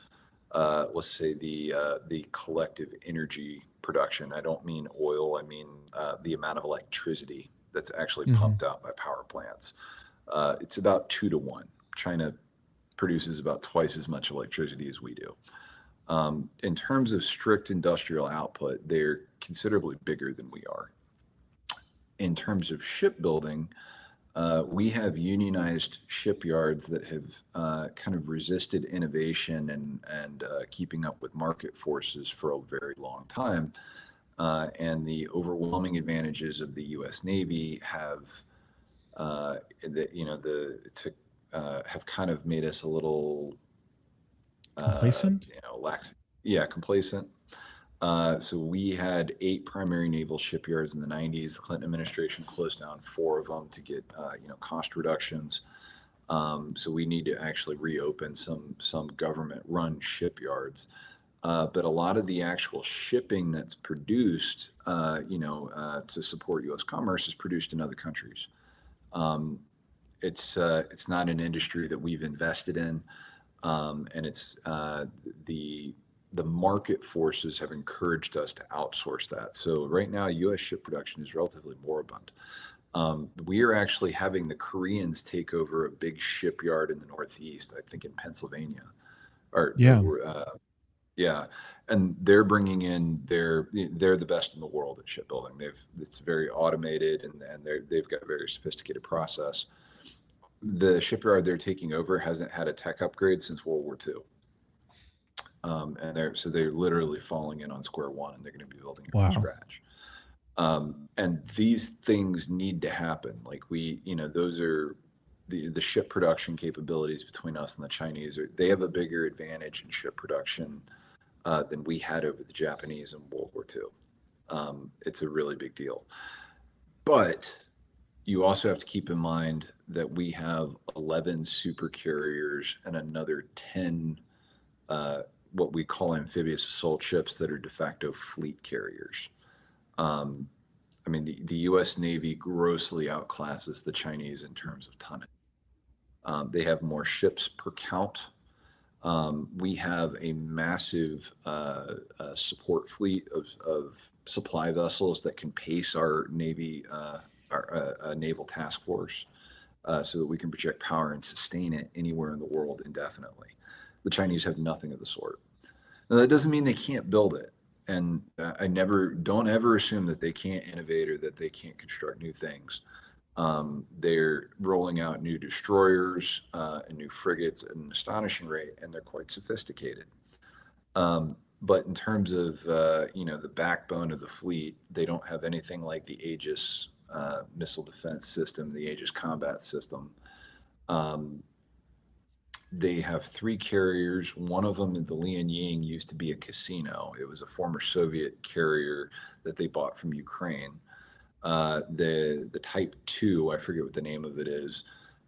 let's say, the collective energy production. I don't mean oil. I mean the amount of electricity that's actually pumped out by power plants. It's about 2 to 1. China produces about twice as much electricity as we do. In terms of strict industrial output, they're considerably bigger than we are. In terms of shipbuilding, we have unionized shipyards that have kind of resisted innovation and keeping up with market forces for a very long time. And the overwhelming advantages of the U.S. Navy have have kind of made us a little complacent. Complacent. So we had 8 primary naval shipyards in the 90s. The Clinton administration closed down 4 of them to get cost reductions. So we need to actually reopen some government-run shipyards. But a lot of the actual shipping that's produced, to support U.S. commerce is produced in other countries. Um, it's not an industry that we've invested in, and it's the the market forces have encouraged us to outsource that. So right now, U.S. ship production is relatively moribund. We are actually having the Koreans take over a big shipyard in the Northeast, I think in Pennsylvania, Yeah. or yeah, and they're bringing in they're the best in the world at shipbuilding. It's very automated, and they've got a very sophisticated process. The shipyard they're taking over hasn't had a tech upgrade since World War II. And they're literally falling in on square one, and they're going to be building it from Wow. scratch. And these things need to happen. Like those are the ship production capabilities between us and the Chinese. They have a bigger advantage in ship production than we had over the Japanese in World War II. It's a really big deal. But you also have to keep in mind that we have 11 super carriers and another 10 what we call amphibious assault ships that are de facto fleet carriers. Um, I mean, the U.S. Navy grossly outclasses the Chinese in terms of tonnage. They have more ships per count. We have a massive support fleet of supply vessels that can pace our Navy, our naval task force, so that we can project power and sustain it anywhere in the world indefinitely. The Chinese have nothing of the sort. Now, that doesn't mean they can't build it. And I never, don't ever assume that they can't innovate or that they can't construct new things. They're rolling out new destroyers and new frigates at an astonishing rate, and they're quite sophisticated. But in terms of the backbone of the fleet, they don't have anything like the Aegis missile defense system, the Aegis combat system. Um, they have 3 carriers. One of them, the Lianying, used to be a casino. It was a former Soviet carrier that they bought from Ukraine. The Type Two, I forget what the name of it is.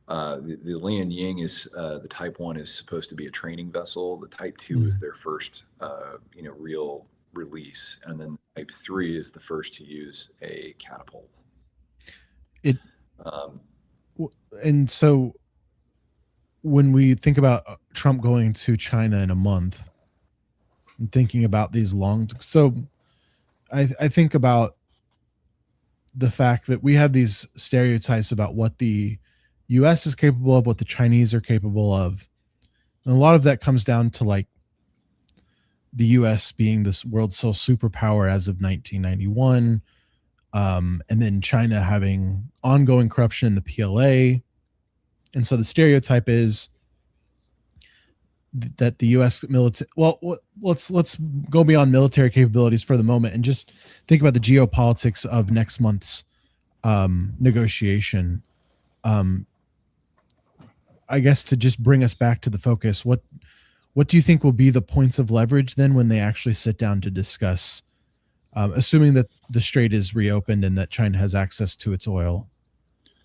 The Lianying is the Type One is supposed to be a training vessel. The Type Two is Mm. their first, real release, and then Type Three is the first to use a catapult. It Um, and so when we think about Trump going to China in a month and thinking about these so I think about the fact that we have these stereotypes about what the US is capable of, what the Chinese are capable of. And a lot of that comes down to like the US being this world sole superpower as of 1991, and then China having ongoing corruption in the PLA. And so the stereotype is that the U.S. military. Well, let's go beyond military capabilities for the moment and just think about the geopolitics of next month's negotiation. Um, I guess to just bring us back to the focus, what do you think will be the points of leverage then when they actually sit down to discuss, assuming that the strait is reopened and that China has access to its oil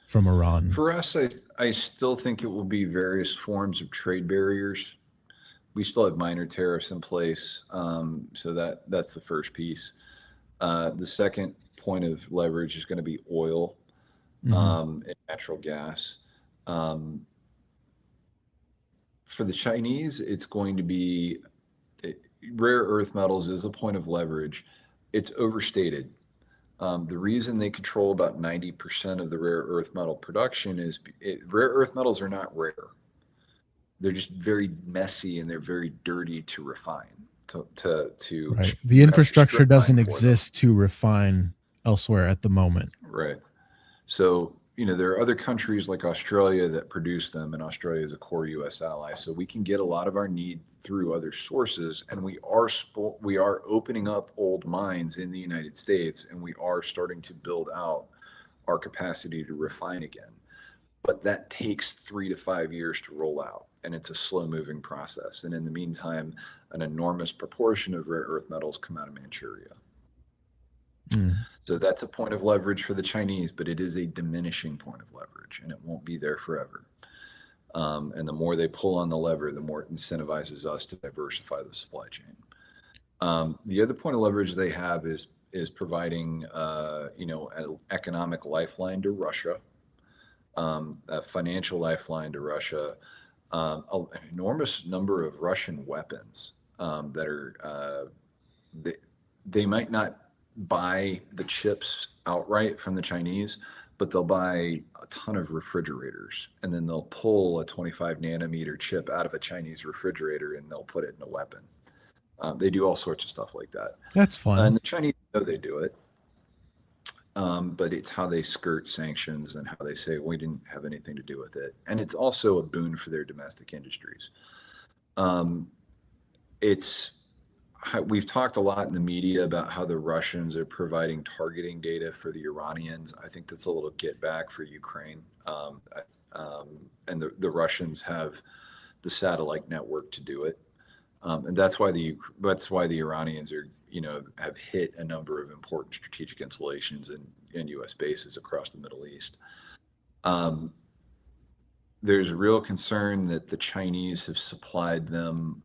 from Iran? for us, I still think it will be various forms of trade barriers. We still have minor tariffs in place, so that's the first piece. The second point of leverage is going to be oil Hmm. and natural gas. Um, for the Chinese, it's going to be rare earth metals is a point of leverage. It's overstated. The reason they control about 90% of the rare earth metal production is rare earth metals are not rare. They're just very messy and they're very dirty to refine. Right. The You have to infrastructure strip mine doesn't for them. exist to refine elsewhere at the moment. Right. So, there are other countries like Australia that produce them, and Australia is a core U.S. ally. So we can get a lot of our need through other sources, and we are opening up old mines in the United States, and we are starting to build out our capacity to refine again. But that takes 3 to 5 years to roll out. and it's a slow-moving process. And in the meantime, an enormous proportion of rare earth metals come out of Manchuria. Mm. So that's a point of leverage for the Chinese, but it is a diminishing point of leverage, and it won't be there forever. And the more they pull on the lever, the more it incentivizes us to diversify the supply chain. The other point of leverage they have is providing, an economic lifeline to Russia, a financial lifeline to Russia, an enormous number of Russian weapons that are they might not buy the chips outright from the Chinese, but they'll buy a ton of refrigerators, and then they'll pull a 25 nanometer chip out of a Chinese refrigerator and they'll put it in a weapon. They do all sorts of stuff like that. That's fun. And the Chinese know they do it, but it's how they skirt sanctions and how they say, we didn't have anything to do with it. And it's also a boon for their domestic industries. We've talked a lot in the media about how the Russians are providing targeting data for the Iranians. I think that's a little get back for Ukraine. And the Russians have the satellite network to do it. And that's why the Iranians are, have hit a number of important strategic installations in U.S. bases across the Middle East. There's a real concern that the Chinese have supplied them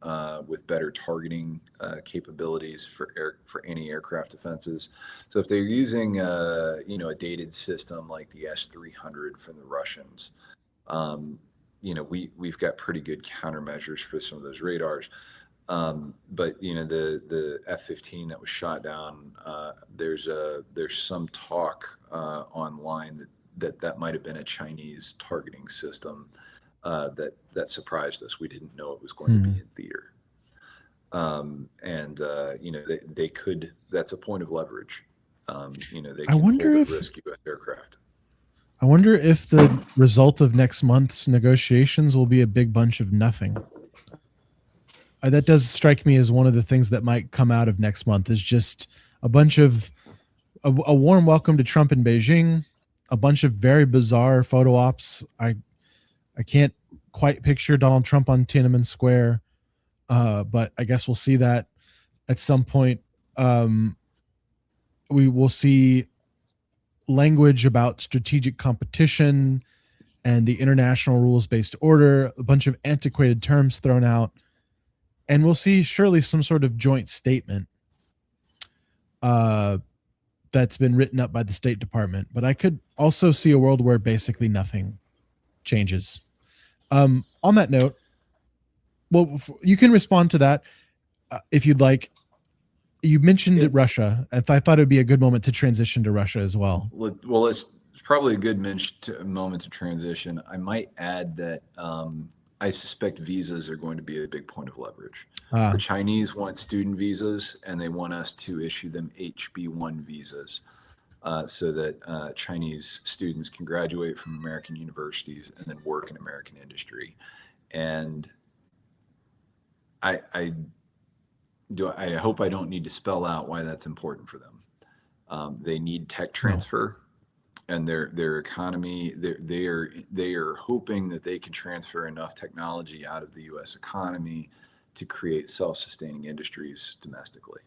with better targeting capabilities for anti-aircraft defenses. So if they're using a dated system like the S-300 from the Russians, we've got pretty good countermeasures for some of those radars. But the F-15 that was shot down, there's some talk online that might have been a Chinese targeting system that surprised us. We didn't know it was going to be in theater. They could. That's a point of leverage. They can hold at risk U.S. aircraft. I wonder if the result of next month's negotiations will be a big bunch of nothing. That does strike me as one of the things that might come out of next month is just a bunch of a warm welcome to Trump in Beijing, a bunch of very bizarre photo ops. I can't quite picture Donald Trump on Tiananmen Square, but I guess we'll see that at some point. We will see language about strategic competition and the international rules-based order, a bunch of antiquated terms thrown out. And we'll see surely some sort of joint statement that's been written up by the State Department. But I could also see a world where basically nothing changes. On that note, well, you can respond to that if you'd like. You mentioned Russia. I thought it would be a good moment to transition to Russia as well. Well, it's probably a good moment to transition. I might add that I suspect visas are going to be a big point of leverage. The Chinese want student visas, and they want us to issue them HB1 visas so that Chinese students can graduate from American universities and then work in American industry. And I hope I don't need to spell out why that's important for them. They need tech transfer. And their economy, they are hoping that they can transfer enough technology out of the U.S. economy to create self-sustaining industries domestically.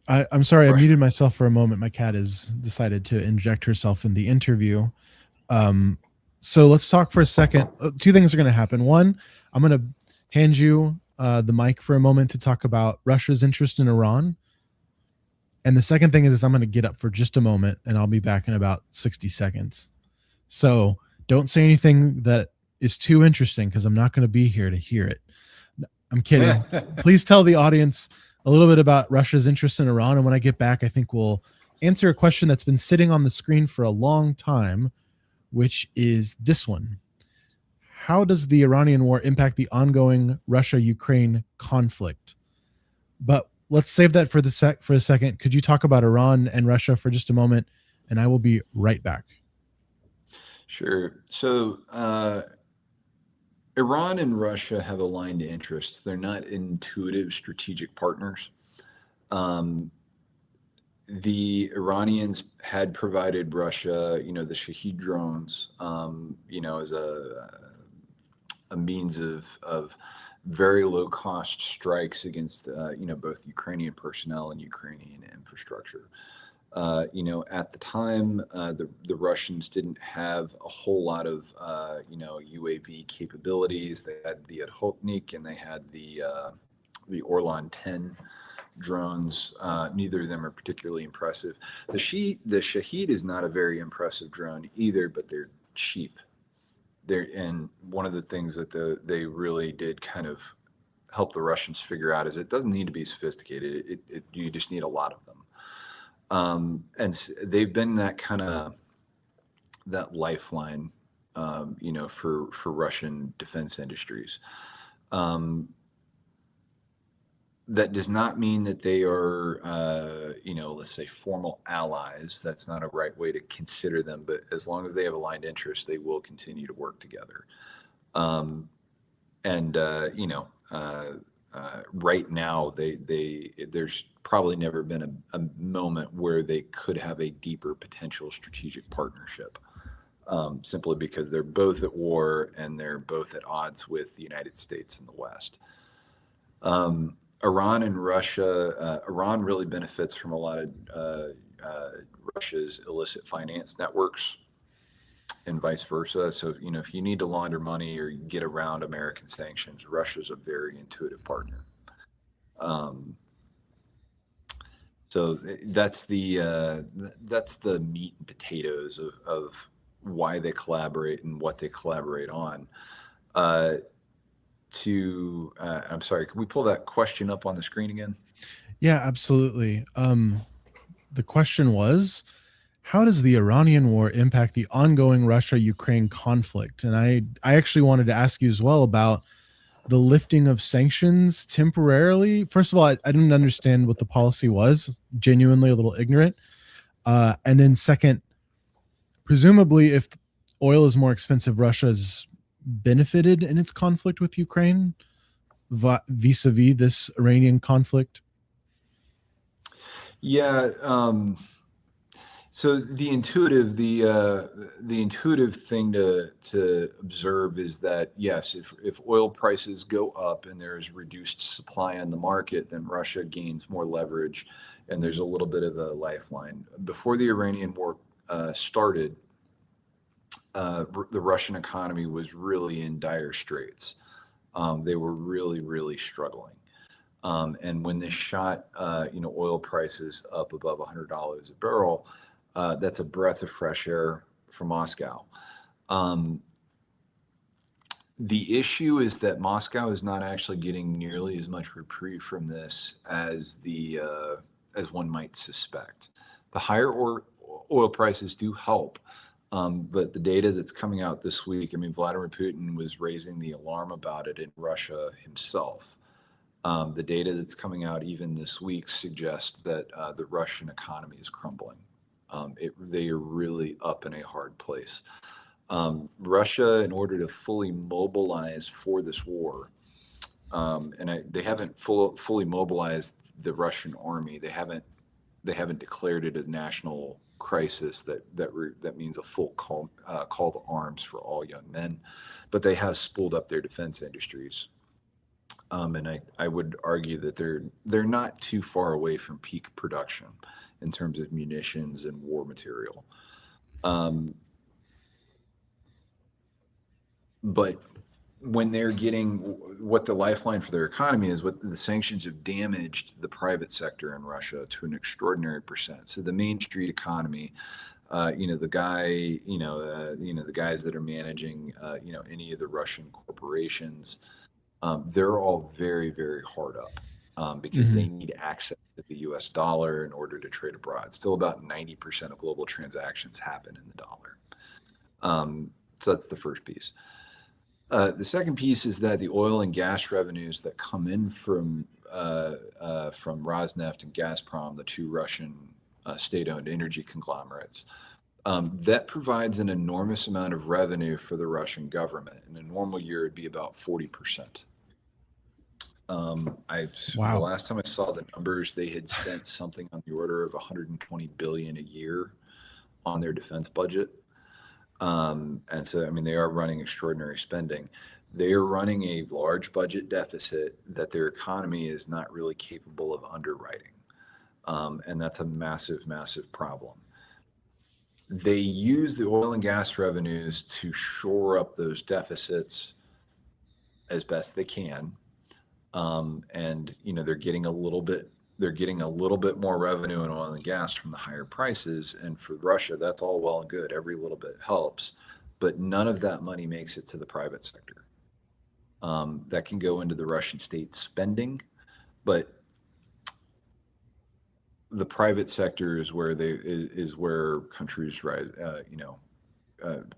I'm sorry, I muted myself for a moment. My cat has decided to inject herself in the interview. So let's talk for a second. Two things are going to happen. One, I'm going to hand you the mic for a moment to talk about Russia's interest in Iran. And the second thing is I'm going to get up for just a moment and I'll be back in about 60 seconds. So don't say anything that is too interesting because I'm not going to be here to hear it. I'm kidding. Please tell the audience a little bit about Russia's interest in Iran. And when I get back, I think we'll answer a question that's been sitting on the screen for a long time, which is this one. How does the Iranian war impact the ongoing Russia-Ukraine conflict? But let's save that for a second. Could you talk about Iran and Russia for just a moment? And I will be right back. Sure. So Iran and Russia have aligned interests. They're not intuitive strategic partners. The Iranians had provided Russia, the Shahed drones, as a a means of very low cost strikes against both Ukrainian personnel and Ukrainian infrastructure. At the time, the Russians didn't have a whole lot of UAV capabilities. They had the Adhotnik and they had the Orlan 10 drones. Neither of them are particularly impressive. The Shahid is not a very impressive drone either, but they're cheap. And one of the things that they really did kind of help the Russians figure out is it doesn't need to be sophisticated. You just need a lot of them. And they've been that kind of that lifeline, for Russian defense industries. That does not mean that they are, let's say formal allies. That's not a right way to consider them. But as long as they have aligned interests, they will continue to work together. And right now, there's probably never been a moment where they could have a deeper potential strategic partnership. Simply because they're both at war and they're both at odds with the United States and the West. Iran and Russia, Iran really benefits from a lot of Russia's illicit finance networks and vice versa. So, if you need to launder money or get around American sanctions, Russia's a very intuitive partner. So that's the meat and potatoes of why they collaborate and what they collaborate on. I'm sorry, can we pull that question up on the screen again? Yeah, absolutely. The question was, how does the Iranian war impact the ongoing Russia-Ukraine conflict? And I actually wanted to ask you as well about the lifting of sanctions temporarily. First of all, I didn't understand what the policy was, genuinely a little ignorant. And then second, presumably if oil is more expensive, Russia's benefited in its conflict with Ukraine vis-a-vis this Iranian conflict? Yeah. So the intuitive thing to observe is that yes, if oil prices go up and there's reduced supply on the market, then Russia gains more leverage, and there's a little bit of a lifeline. Before the Iranian war started, the Russian economy was really in dire straits. They were really, really struggling. And when this shot, oil prices up above $100 a barrel, that's a breath of fresh air for Moscow. The issue is that Moscow is not actually getting nearly as much reprieve from this as as one might suspect. The higher oil prices do help. But the data that's coming out this week, I mean, Vladimir Putin was raising the alarm about it in Russia himself. The data that's coming out even this week suggests that the Russian economy is crumbling. They are really up in a hard place. Russia, in order to fully mobilize for this war, they haven't fully mobilized the Russian army. They haven't declared it a national crisis that means a full call to arms for all young men, but they have spooled up their defense industries. And I would argue that they're not too far away from peak production in terms of munitions and war material. But when they're getting what the lifeline for their economy is, what the sanctions have damaged the private sector in Russia to an extraordinary percent. So the Main Street economy, the guys that are managing, any of the Russian corporations, they're all very, very hard up because they need access to the U.S. dollar in order to trade abroad. Still about 90% of global transactions happen in the dollar. So that's the first piece. The second piece is that the oil and gas revenues that come in from Rosneft and Gazprom, the two Russian state-owned energy conglomerates, that provides an enormous amount of revenue for the Russian government. In a normal year, it'd be about 40%. The last time I saw the numbers, they had spent something on the order of 120 billion a year on their defense budget. And so, I mean, they are running extraordinary spending. They are running a large budget deficit that their economy is not really capable of underwriting. And that's a massive, massive problem. They use the oil and gas revenues to shore up those deficits as best they can. And they're getting a little bit more revenue in oil and gas from the higher prices. And for Russia, that's all well and good. Every little bit helps, but none of that money makes it to the private sector. That can go into the Russian state spending, but the private sector is where countries rise,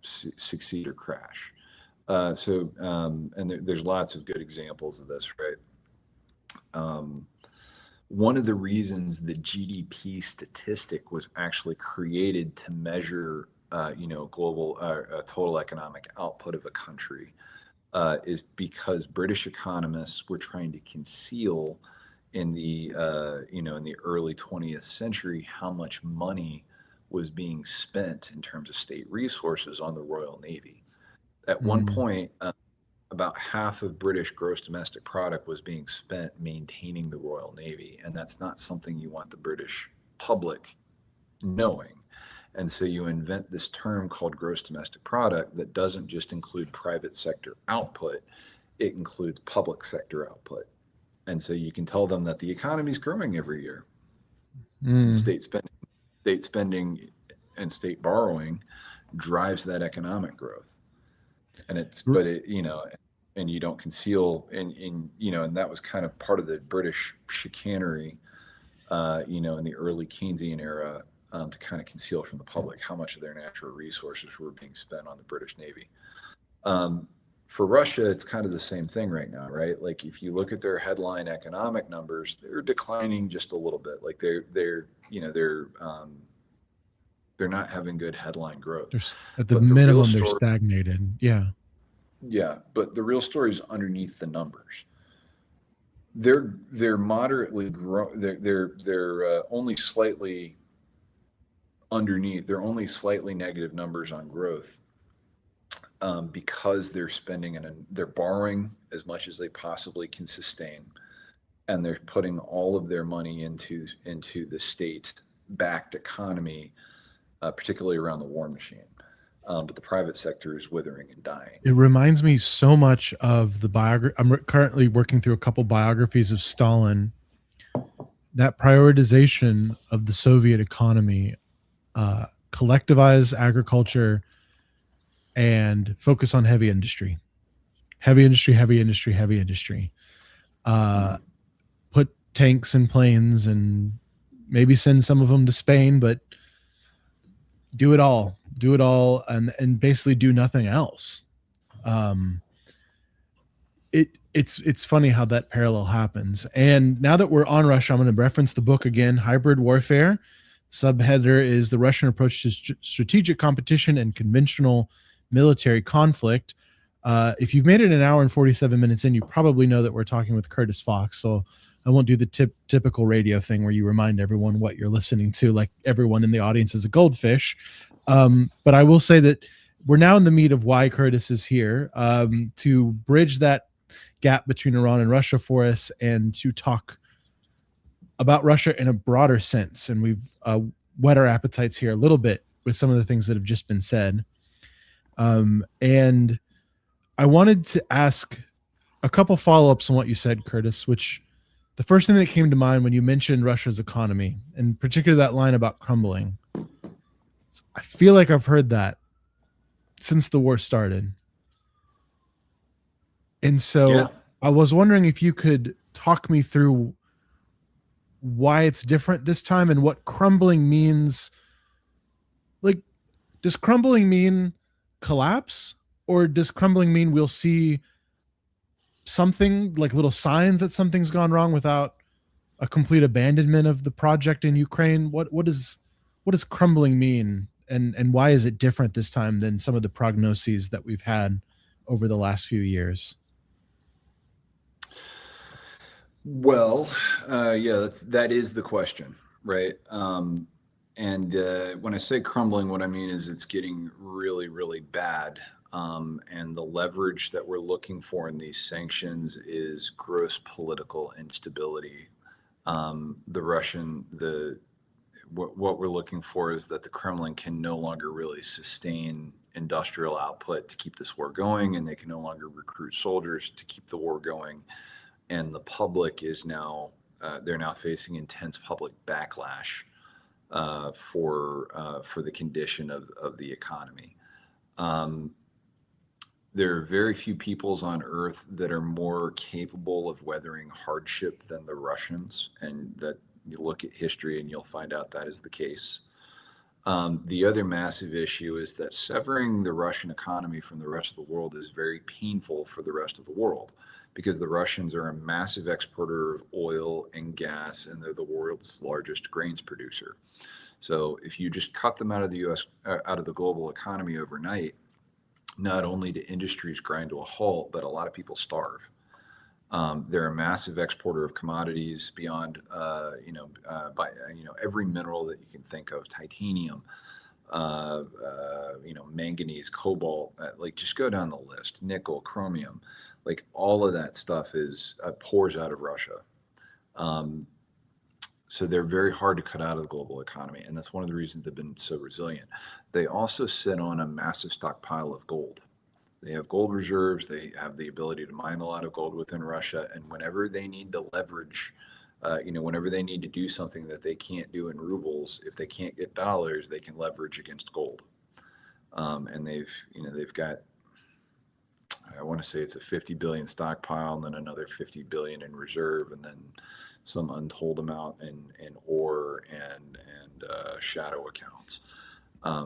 succeed or crash. There's lots of good examples of this, right? One of the reasons the GDP statistic was actually created to measure, global total economic output of a country is because British economists were trying to conceal in the early 20th century how much money was being spent in terms of state resources on the Royal Navy. At one point, about half of British gross domestic product was being spent maintaining the Royal Navy, and that's not something you want the British public knowing. And so you invent this term called gross domestic product that doesn't just include private sector output, it includes public sector output. And so you can tell them that the economy is growing every year. And state spending and state borrowing drives that economic growth. And and you don't conceal, and that was kind of part of the British chicanery, in the early Keynesian era, to kind of conceal from the public how much of their natural resources were being spent on the British Navy. For Russia, it's kind of the same thing right now, right? Like if you look at their headline economic numbers, they're declining just a little bit. Like they're not having good headline growth. At the minimum, they're stagnated. Yeah. Yeah, but the real story is underneath the numbers. They're moderately they're only slightly underneath. They're only slightly negative numbers on growth. Because they're spending they're borrowing as much as they possibly can sustain, and they're putting all of their money into the state-backed economy, particularly around the war machine. But the private sector is withering and dying. It reminds me so much of the biography. I'm currently working through a couple biographies of Stalin. That prioritization of the Soviet economy, collectivize agriculture, and focus on heavy industry. Put tanks and planes and maybe send some of them to Spain, but do it all and basically do nothing else. It's funny how that parallel happens. And now that we're on Russia, I'm going to reference the book again, Hybrid Warfare. Subheader is The Russian Approach to Strategic Competition and Conventional Military Conflict. If you've made it an hour and 47 minutes in, you probably know that we're talking with Curtis Fox. So I won't do the typical radio thing where you remind everyone what you're listening to, like everyone in the audience is a goldfish. But I will say that we're now in the meat of why Curtis is here, to bridge that gap between Iran and Russia for us, and to talk about Russia in a broader sense. And we've whet our appetites here a little bit with some of the things that have just been said. And I wanted to ask a couple follow-ups on what you said, Curtis, which the first thing that came to mind when you mentioned Russia's economy, and particularly that line about crumbling, I feel like I've heard that since the war started. And so I was wondering if you could talk me through why it's different this time and what crumbling means. Like, does crumbling mean collapse, or does crumbling mean we'll see something like little signs that something's gone wrong without a complete abandonment of the project in Ukraine? What does crumbling mean, and why is it different this time than some of the prognoses that we've had over the last few years? Well, that is the question, right? And when I say crumbling, what I mean is it's getting really, really bad. And the leverage that we're looking for in these sanctions is gross political instability. The Russian, the what we're looking for is that the Kremlin can no longer really sustain industrial output to keep this war going, and they can no longer recruit soldiers to keep the war going. And the public is now they're now facing intense public backlash for the condition of the economy. Um, there are very few peoples on earth that are more capable of weathering hardship than the Russians, and that you look at history and you'll find out that is the case. The other massive issue is that severing the Russian economy from the rest of the world is very painful for the rest of the world because the Russians are a massive exporter of oil and gas, and they're the world's largest grains producer. So if you just cut them out of the U.S. Out of the global economy overnight, not only do industries grind to a halt, but a lot of people starve. They're a massive exporter of commodities beyond, every mineral that you can think of: titanium, manganese, cobalt. Like, just go down the list. Nickel, chromium, like all of that stuff is pours out of Russia. Um, so they're very hard to cut out of the global economy, and that's one of the reasons they've been so resilient. They also sit on a massive stockpile of gold. They have gold reserves. They have the ability to mine a lot of gold within Russia. And whenever they need to leverage, whenever they need to do something that they can't do in rubles, if they can't get dollars, they can leverage against gold. And they've got, I want to say it's a 50 billion stockpile, and then another 50 billion in reserve, and then some untold amount in ore and shadow accounts.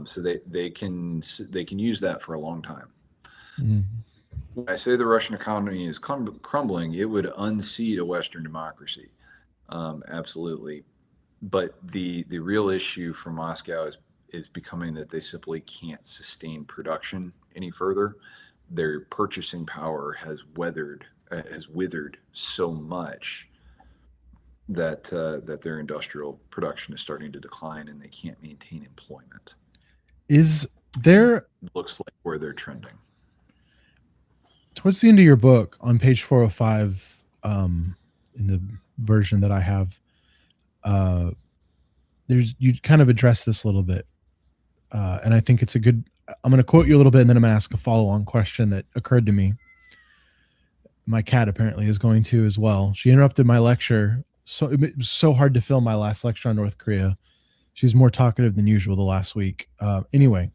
So they can use that for a long time. Mhm. When I say the Russian economy is crumbling, it would unseat a Western democracy, absolutely. But the real issue for Moscow is becoming that they simply can't sustain production any further. Their purchasing power has withered so much that their industrial production is starting to decline, and they can't maintain employment. Is And there, it looks like where they're trending. towards the end of your book on page 405, in the version that I have, uh, you kind of address this a little bit, and I think it's a good. I'm going to quote you a little bit, and then I'm going to ask a follow-on question that occurred to me. My cat apparently is going to as well. She interrupted my lecture, so it was so hard to film my last lecture on North Korea. She's more talkative than usual the last week. Anyway,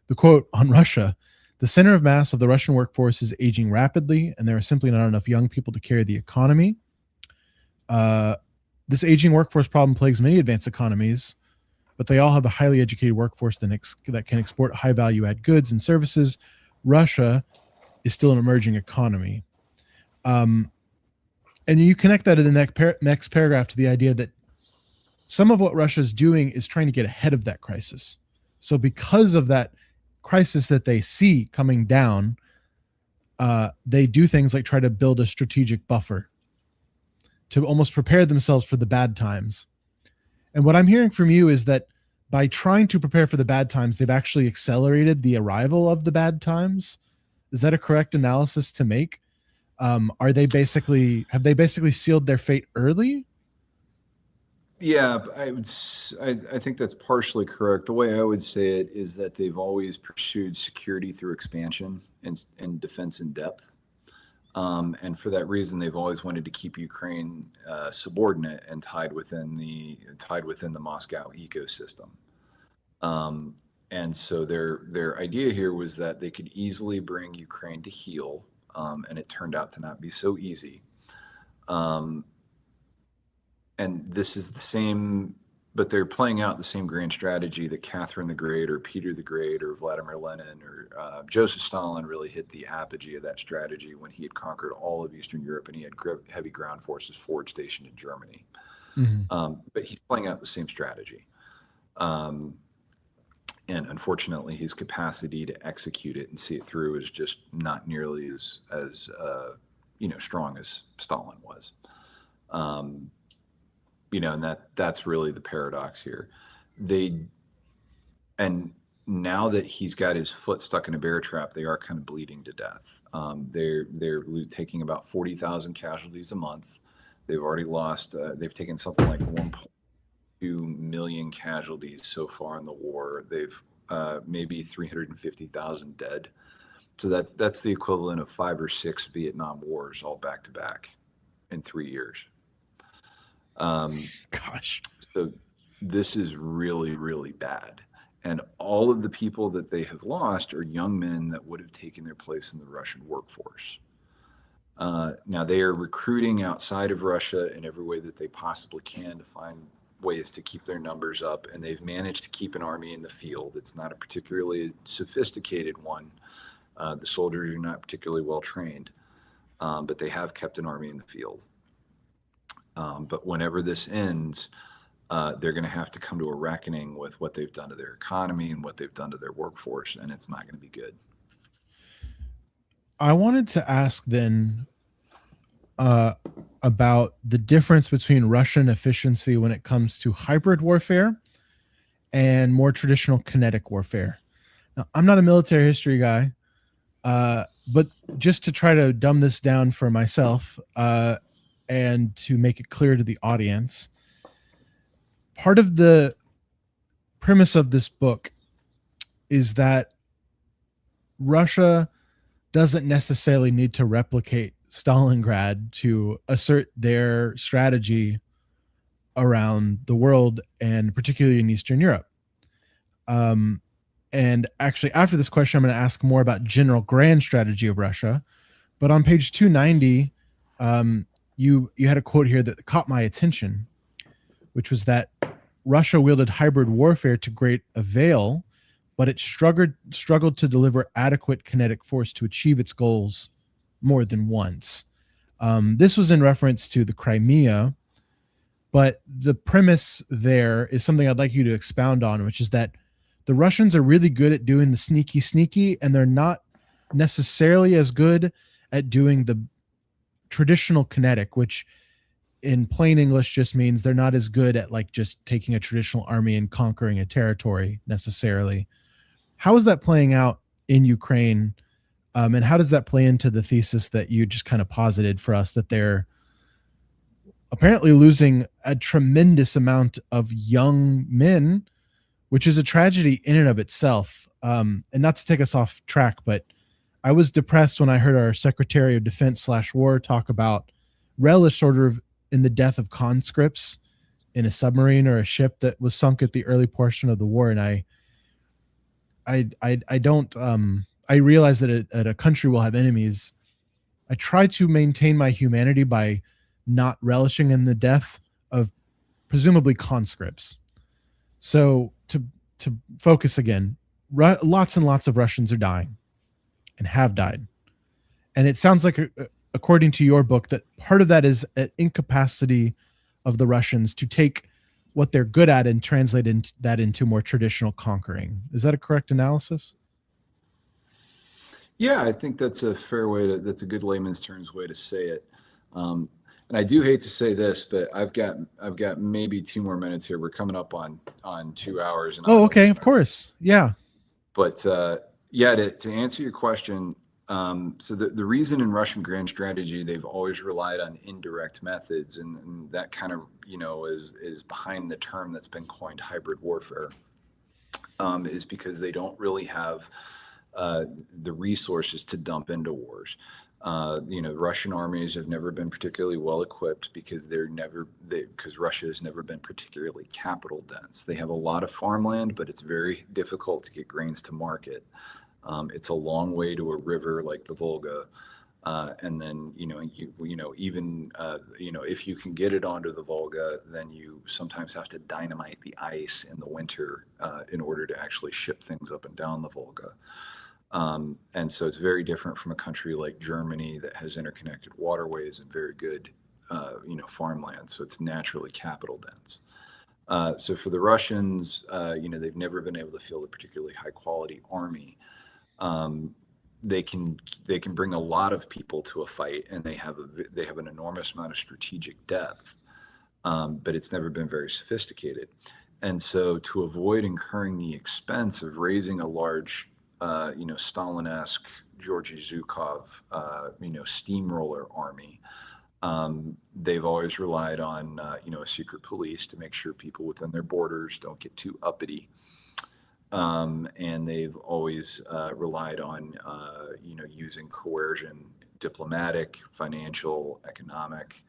the quote on Russia: "The center of mass of the Russian workforce is aging rapidly, and there are simply not enough young people to carry the economy. This aging workforce problem plagues many advanced economies, but they all have a highly educated workforce that can export high value add goods and services. Russia is still an emerging economy." Um, and you connect that in the next paragraph to the idea that some of what Russia is doing is trying to get ahead of that crisis. So because of that crisis that they see coming down, they do things like try to build a strategic buffer to almost prepare themselves for the bad times. And what I'm hearing from you is that by trying to prepare for the bad times, they've actually accelerated the arrival of the bad times. Is that a correct analysis to make? Have they basically sealed their fate early? Yeah, I think that's partially correct. The way I would say it is that they've always pursued security through expansion and defense in depth. And for that reason, they've always wanted to keep Ukraine subordinate and tied within the Moscow ecosystem. And so their idea here was that they could easily bring Ukraine to heel, and it turned out to not be so easy. Um, and this is the same, but they're playing out the same grand strategy that Catherine the Great or Peter the Great or Vladimir Lenin or Joseph Stalin really hit the apogee of that strategy when he had conquered all of Eastern Europe and he had heavy ground forces forward stationed in Germany. Mm-hmm. But he's playing out the same strategy. And unfortunately, his capacity to execute it and see it through is just not nearly as strong as Stalin was. And that's really the paradox here. And now that he's got his foot stuck in a bear trap, they are kind of bleeding to death. They're taking about 40,000 casualties a month. They've already lost. They've taken something like 1.2 million casualties so far in the war. They've maybe 350,000 dead. So that's the equivalent of 5 or 6 Vietnam wars all back to back in 3 years. Gosh. So this is really, really bad. And all of the people that they have lost are young men that would have taken their place in the Russian workforce. Now, they are recruiting outside of Russia in every way that they possibly can to find ways to keep their numbers up. And they've managed to keep an army in the field. It's not a particularly sophisticated one. The soldiers are not particularly well trained, but they have kept an army in the field. But whenever this ends, they're going to have to come to a reckoning with what they've done to their economy and what they've done to their workforce, and it's not going to be good. I wanted to ask then about the difference between Russian efficiency when it comes to hybrid warfare and more traditional kinetic warfare. Now, I'm not a military history guy, but just to try to dumb this down for myself and to make it clear to the audience, part of the premise of this book is that Russia doesn't necessarily need to replicate Stalingrad to assert their strategy around the world, and particularly in Eastern Europe. And actually, after this question, I'm going to ask more about general grand strategy of Russia. But on page 290, you had a quote here that caught my attention, which was that Russia wielded hybrid warfare to great avail, but it struggled to deliver adequate kinetic force to achieve its goals more than once. This was in reference to the Crimea, but the premise there is something I'd like you to expound on, which is that the Russians are really good at doing the sneaky, and they're not necessarily as good at doing the traditional kinetic, which in plain English just means they're not as good at like just taking a traditional army and conquering a territory necessarily. How is that playing out in Ukraine? And how does that play into the thesis that you just kind of posited for us, that they're apparently losing a tremendous amount of young men, which is a tragedy in and of itself? And not to take us off track, but I was depressed when I heard our Secretary of Defense /War talk about relish sort of in the death of conscripts in a submarine or a ship that was sunk at the early portion of the war. And I realize that a country will have enemies. I try to maintain my humanity by not relishing in the death of presumably conscripts. So to focus again, lots and lots of Russians are dying and have died. And it sounds like, according to your book, that part of that is an incapacity of the Russians to take what they're good at and translate that into more traditional conquering. Is that a correct analysis? Yeah, I think that's a fair that's a good layman's terms way to say it. And I do hate to say this, but I've got maybe 2 more minutes here. We're coming up on 2 hours. And okay, of course. Yeah. But yeah, to answer your question, so the reason in Russian grand strategy they've always relied on indirect methods, and that kind of is behind the term that's been coined hybrid warfare, is because they don't really have the resources to dump into wars. Russian armies have never been particularly well equipped because because Russia has never been particularly capital dense. They have a lot of farmland, but it's very difficult to get grains to market. It's a long way to a river like the Volga, and then if you can get it onto the Volga, then you sometimes have to dynamite the ice in the winter in order to actually ship things up and down the Volga. And so it's very different from a country like Germany that has interconnected waterways and very good, farmland. So it's naturally capital dense. So for the Russians, they've never been able to field a particularly high quality army. They can bring a lot of people to a fight, and they have an enormous amount of strategic depth, but it's never been very sophisticated. And so, to avoid incurring the expense of raising a large, Stalin-esque Georgy Zhukov, steamroller army, they've always relied on, a secret police to make sure people within their borders don't get too uppity. And they've always relied on, using coercion, diplomatic, financial, economic,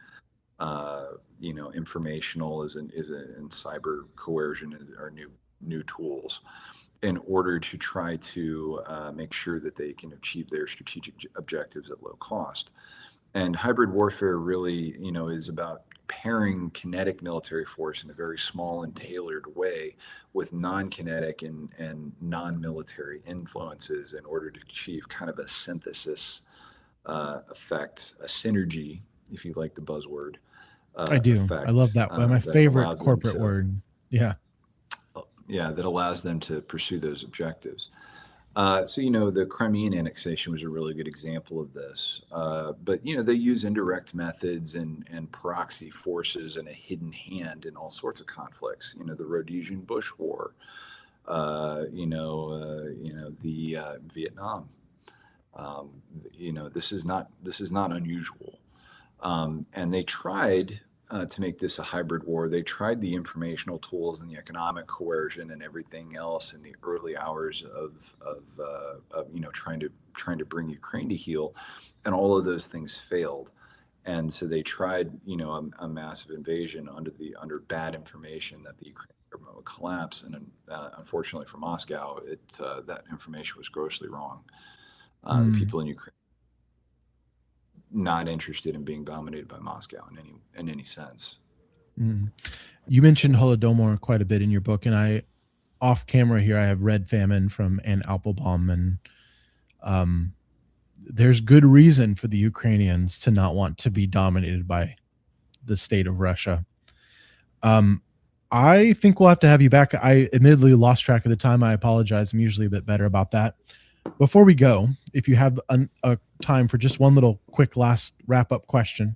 informational and cyber coercion are new tools in order to try to make sure that they can achieve their strategic objectives at low cost. And hybrid warfare really, is about pairing kinetic military force in a very small and tailored way with non-kinetic and non-military influences in order to achieve kind of a synthesis effect, a synergy, if you like the buzzword, I do. I love effect that. My that favorite allows them corporate to, word. Yeah. yeah, that allows them to pursue those objectives. So, the Crimean annexation was a really good example of this. But, they use indirect methods and proxy forces and a hidden hand in all sorts of conflicts. The Rhodesian Bush War, the Vietnam. This is not unusual. And they tried to make this a hybrid war. They tried the informational tools and the economic coercion and everything else in the early hours of trying to bring Ukraine to heel, and all of those things failed. And so they tried, a massive invasion under bad information that the Ukrainian government would collapse. And unfortunately for Moscow, that information was grossly wrong. The Mm, people in Ukraine not interested in being dominated by Moscow in any sense. mm. You mentioned Holodomor quite a bit in your book, and I, off camera here, I have read Famine from Anne Applebaum, and um, there's good reason for the Ukrainians to not want to be dominated by the state of Russia. Um, I think we'll have to have you back. I admittedly lost track of the time. I apologize. I'm usually a bit better about that. Before we go, if you have a time for just one little quick last wrap up question,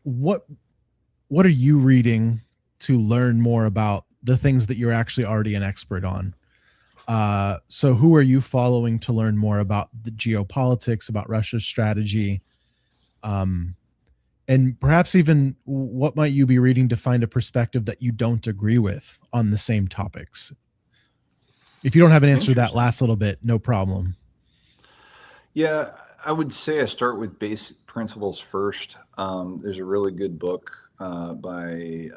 what what are you reading to learn more about the things that you're actually already an expert on? So who are you following to learn more about the geopolitics, about Russia's strategy, um, and perhaps even what might you be reading to find a perspective that you don't agree with on the same topics? If you don't have an answer to that Interesting. last little bit, no problem. Yeah, I would say I start with basic principles first. There's a really good book by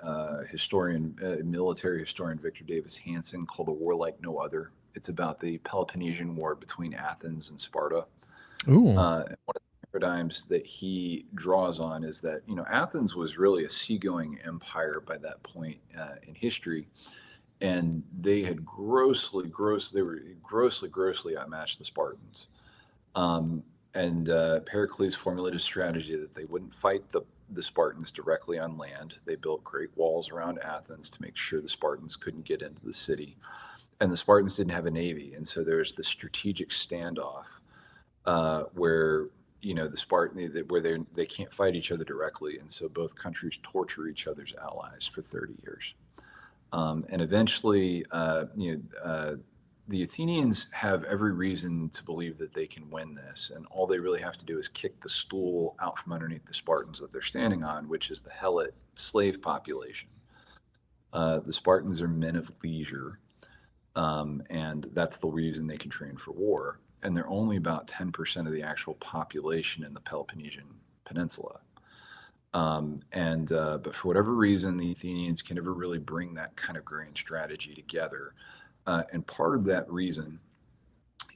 military historian Victor Davis Hanson called "A War Like No Other." It's about the Peloponnesian War between Athens and Sparta. Ooh, And one of the paradigms that he draws on is that Athens was really a seagoing empire by that point in history, and they were grossly outmatched the Spartans. Um, and Pericles formulated a strategy that they wouldn't fight the Spartans directly on land. They built great walls around Athens to make sure the Spartans couldn't get into the city. And the Spartans didn't have a navy. And so there's the strategic standoff where the Spartan where they can't fight each other directly, and so both countries torture each other's allies for 30 years. And eventually, the Athenians have every reason to believe that they can win this, and all they really have to do is kick the stool out from underneath the Spartans that they're standing on, which is the Helot slave population. The Spartans are men of leisure, and that's the reason they can train for war. And they're only about 10% of the actual population in the Peloponnesian Peninsula. But for whatever reason, the Athenians can never really bring that kind of grand strategy together. And part of that reason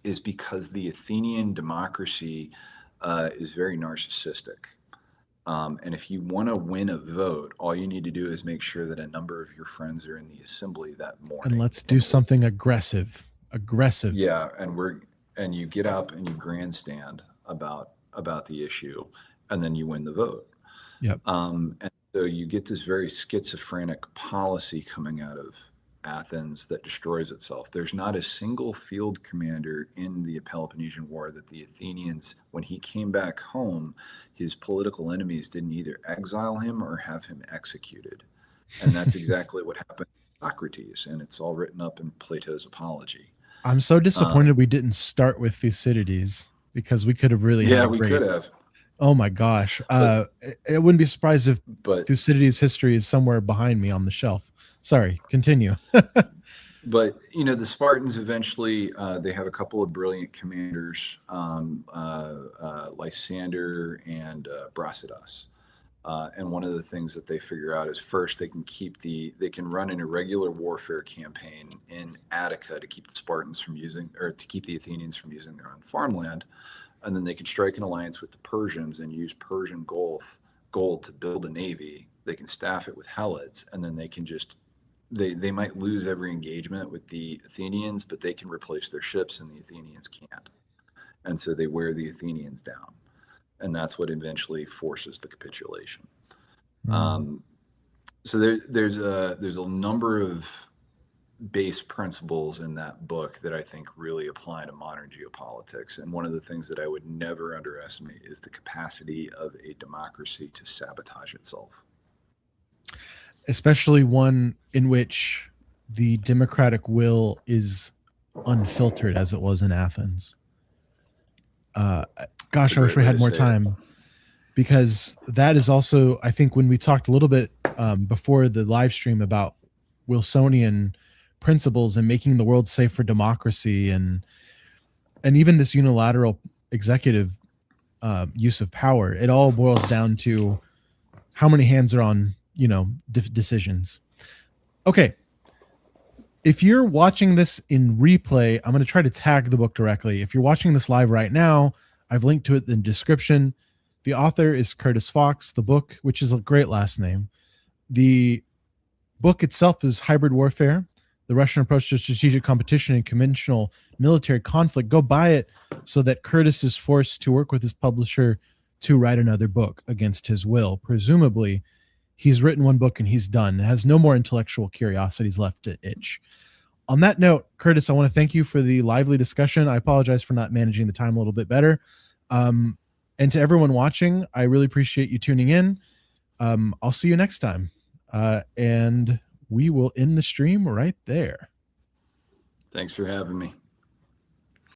is because the Athenian democracy is very narcissistic. And if you want to win a vote, all you need to do is make sure that a number of your friends are in the assembly that and morning. let's do something aggressive. Aggressive. Yeah, and you get up and you grandstand about the issue, and then you win the vote. Yep. And so you get this very schizophrenic policy coming out of Athens that destroys itself. There's not a single field commander in the Peloponnesian War that the Athenians, when he came back home, his political enemies didn't either exile him or have him executed. And that's exactly what happened to Socrates, and it's all written up in Plato's Apology. I'm so disappointed we didn't start with Thucydides, because we could have really had Yeah, a we great. could have, Oh my gosh. but It wouldn't be surprised if but Thucydides' history is somewhere behind me on the shelf. Sorry, continue. but the Spartans eventually they have a couple of brilliant commanders, Lysander and Brasidas. And one of the things that they figure out is, first they can run an irregular warfare campaign in Attica to keep the Spartans from using, or to keep the Athenians from using their own farmland, and then they can strike an alliance with the Persians and use Persian gold to build a navy. They can staff it with helots, and then they can just they might lose every engagement with the Athenians, but they can replace their ships, and the Athenians can't. And so they wear the Athenians down, and that's what eventually forces the capitulation. So there's a number of base principles in that book that I think really apply to modern geopolitics. And one of the things that I would never underestimate is the capacity of a democracy to sabotage itself. Especially one in which the democratic will is unfiltered, as it was in Athens. Gosh, I wish we had more time, because that is also, I think, when we talked a little bit before the live stream about Wilsonian principles and making the world safe for democracy, and even this unilateral executive use of power, it all boils down to how many hands are on decisions. Okay, if you're watching this in replay, I'm going to try to tag the book directly. If you're watching this live right now, I've linked to it in the description. The author is Curtis Fox. The book, which is a great last name, the book itself is Hybrid Warfare: The Russian Approach to Strategic Competition and Conventional Military Conflict. Go buy it so that Curtis is forced to work with his publisher to write another book against his will. Presumably, he's written one book and he's done. Has no more intellectual curiosities left to itch. On that note, Curtis, I want to thank you for the lively discussion. I apologize for not managing the time a little bit better. And to everyone watching, I really appreciate you tuning in. I'll see you next time. And we will end the stream right there. Thanks for having me.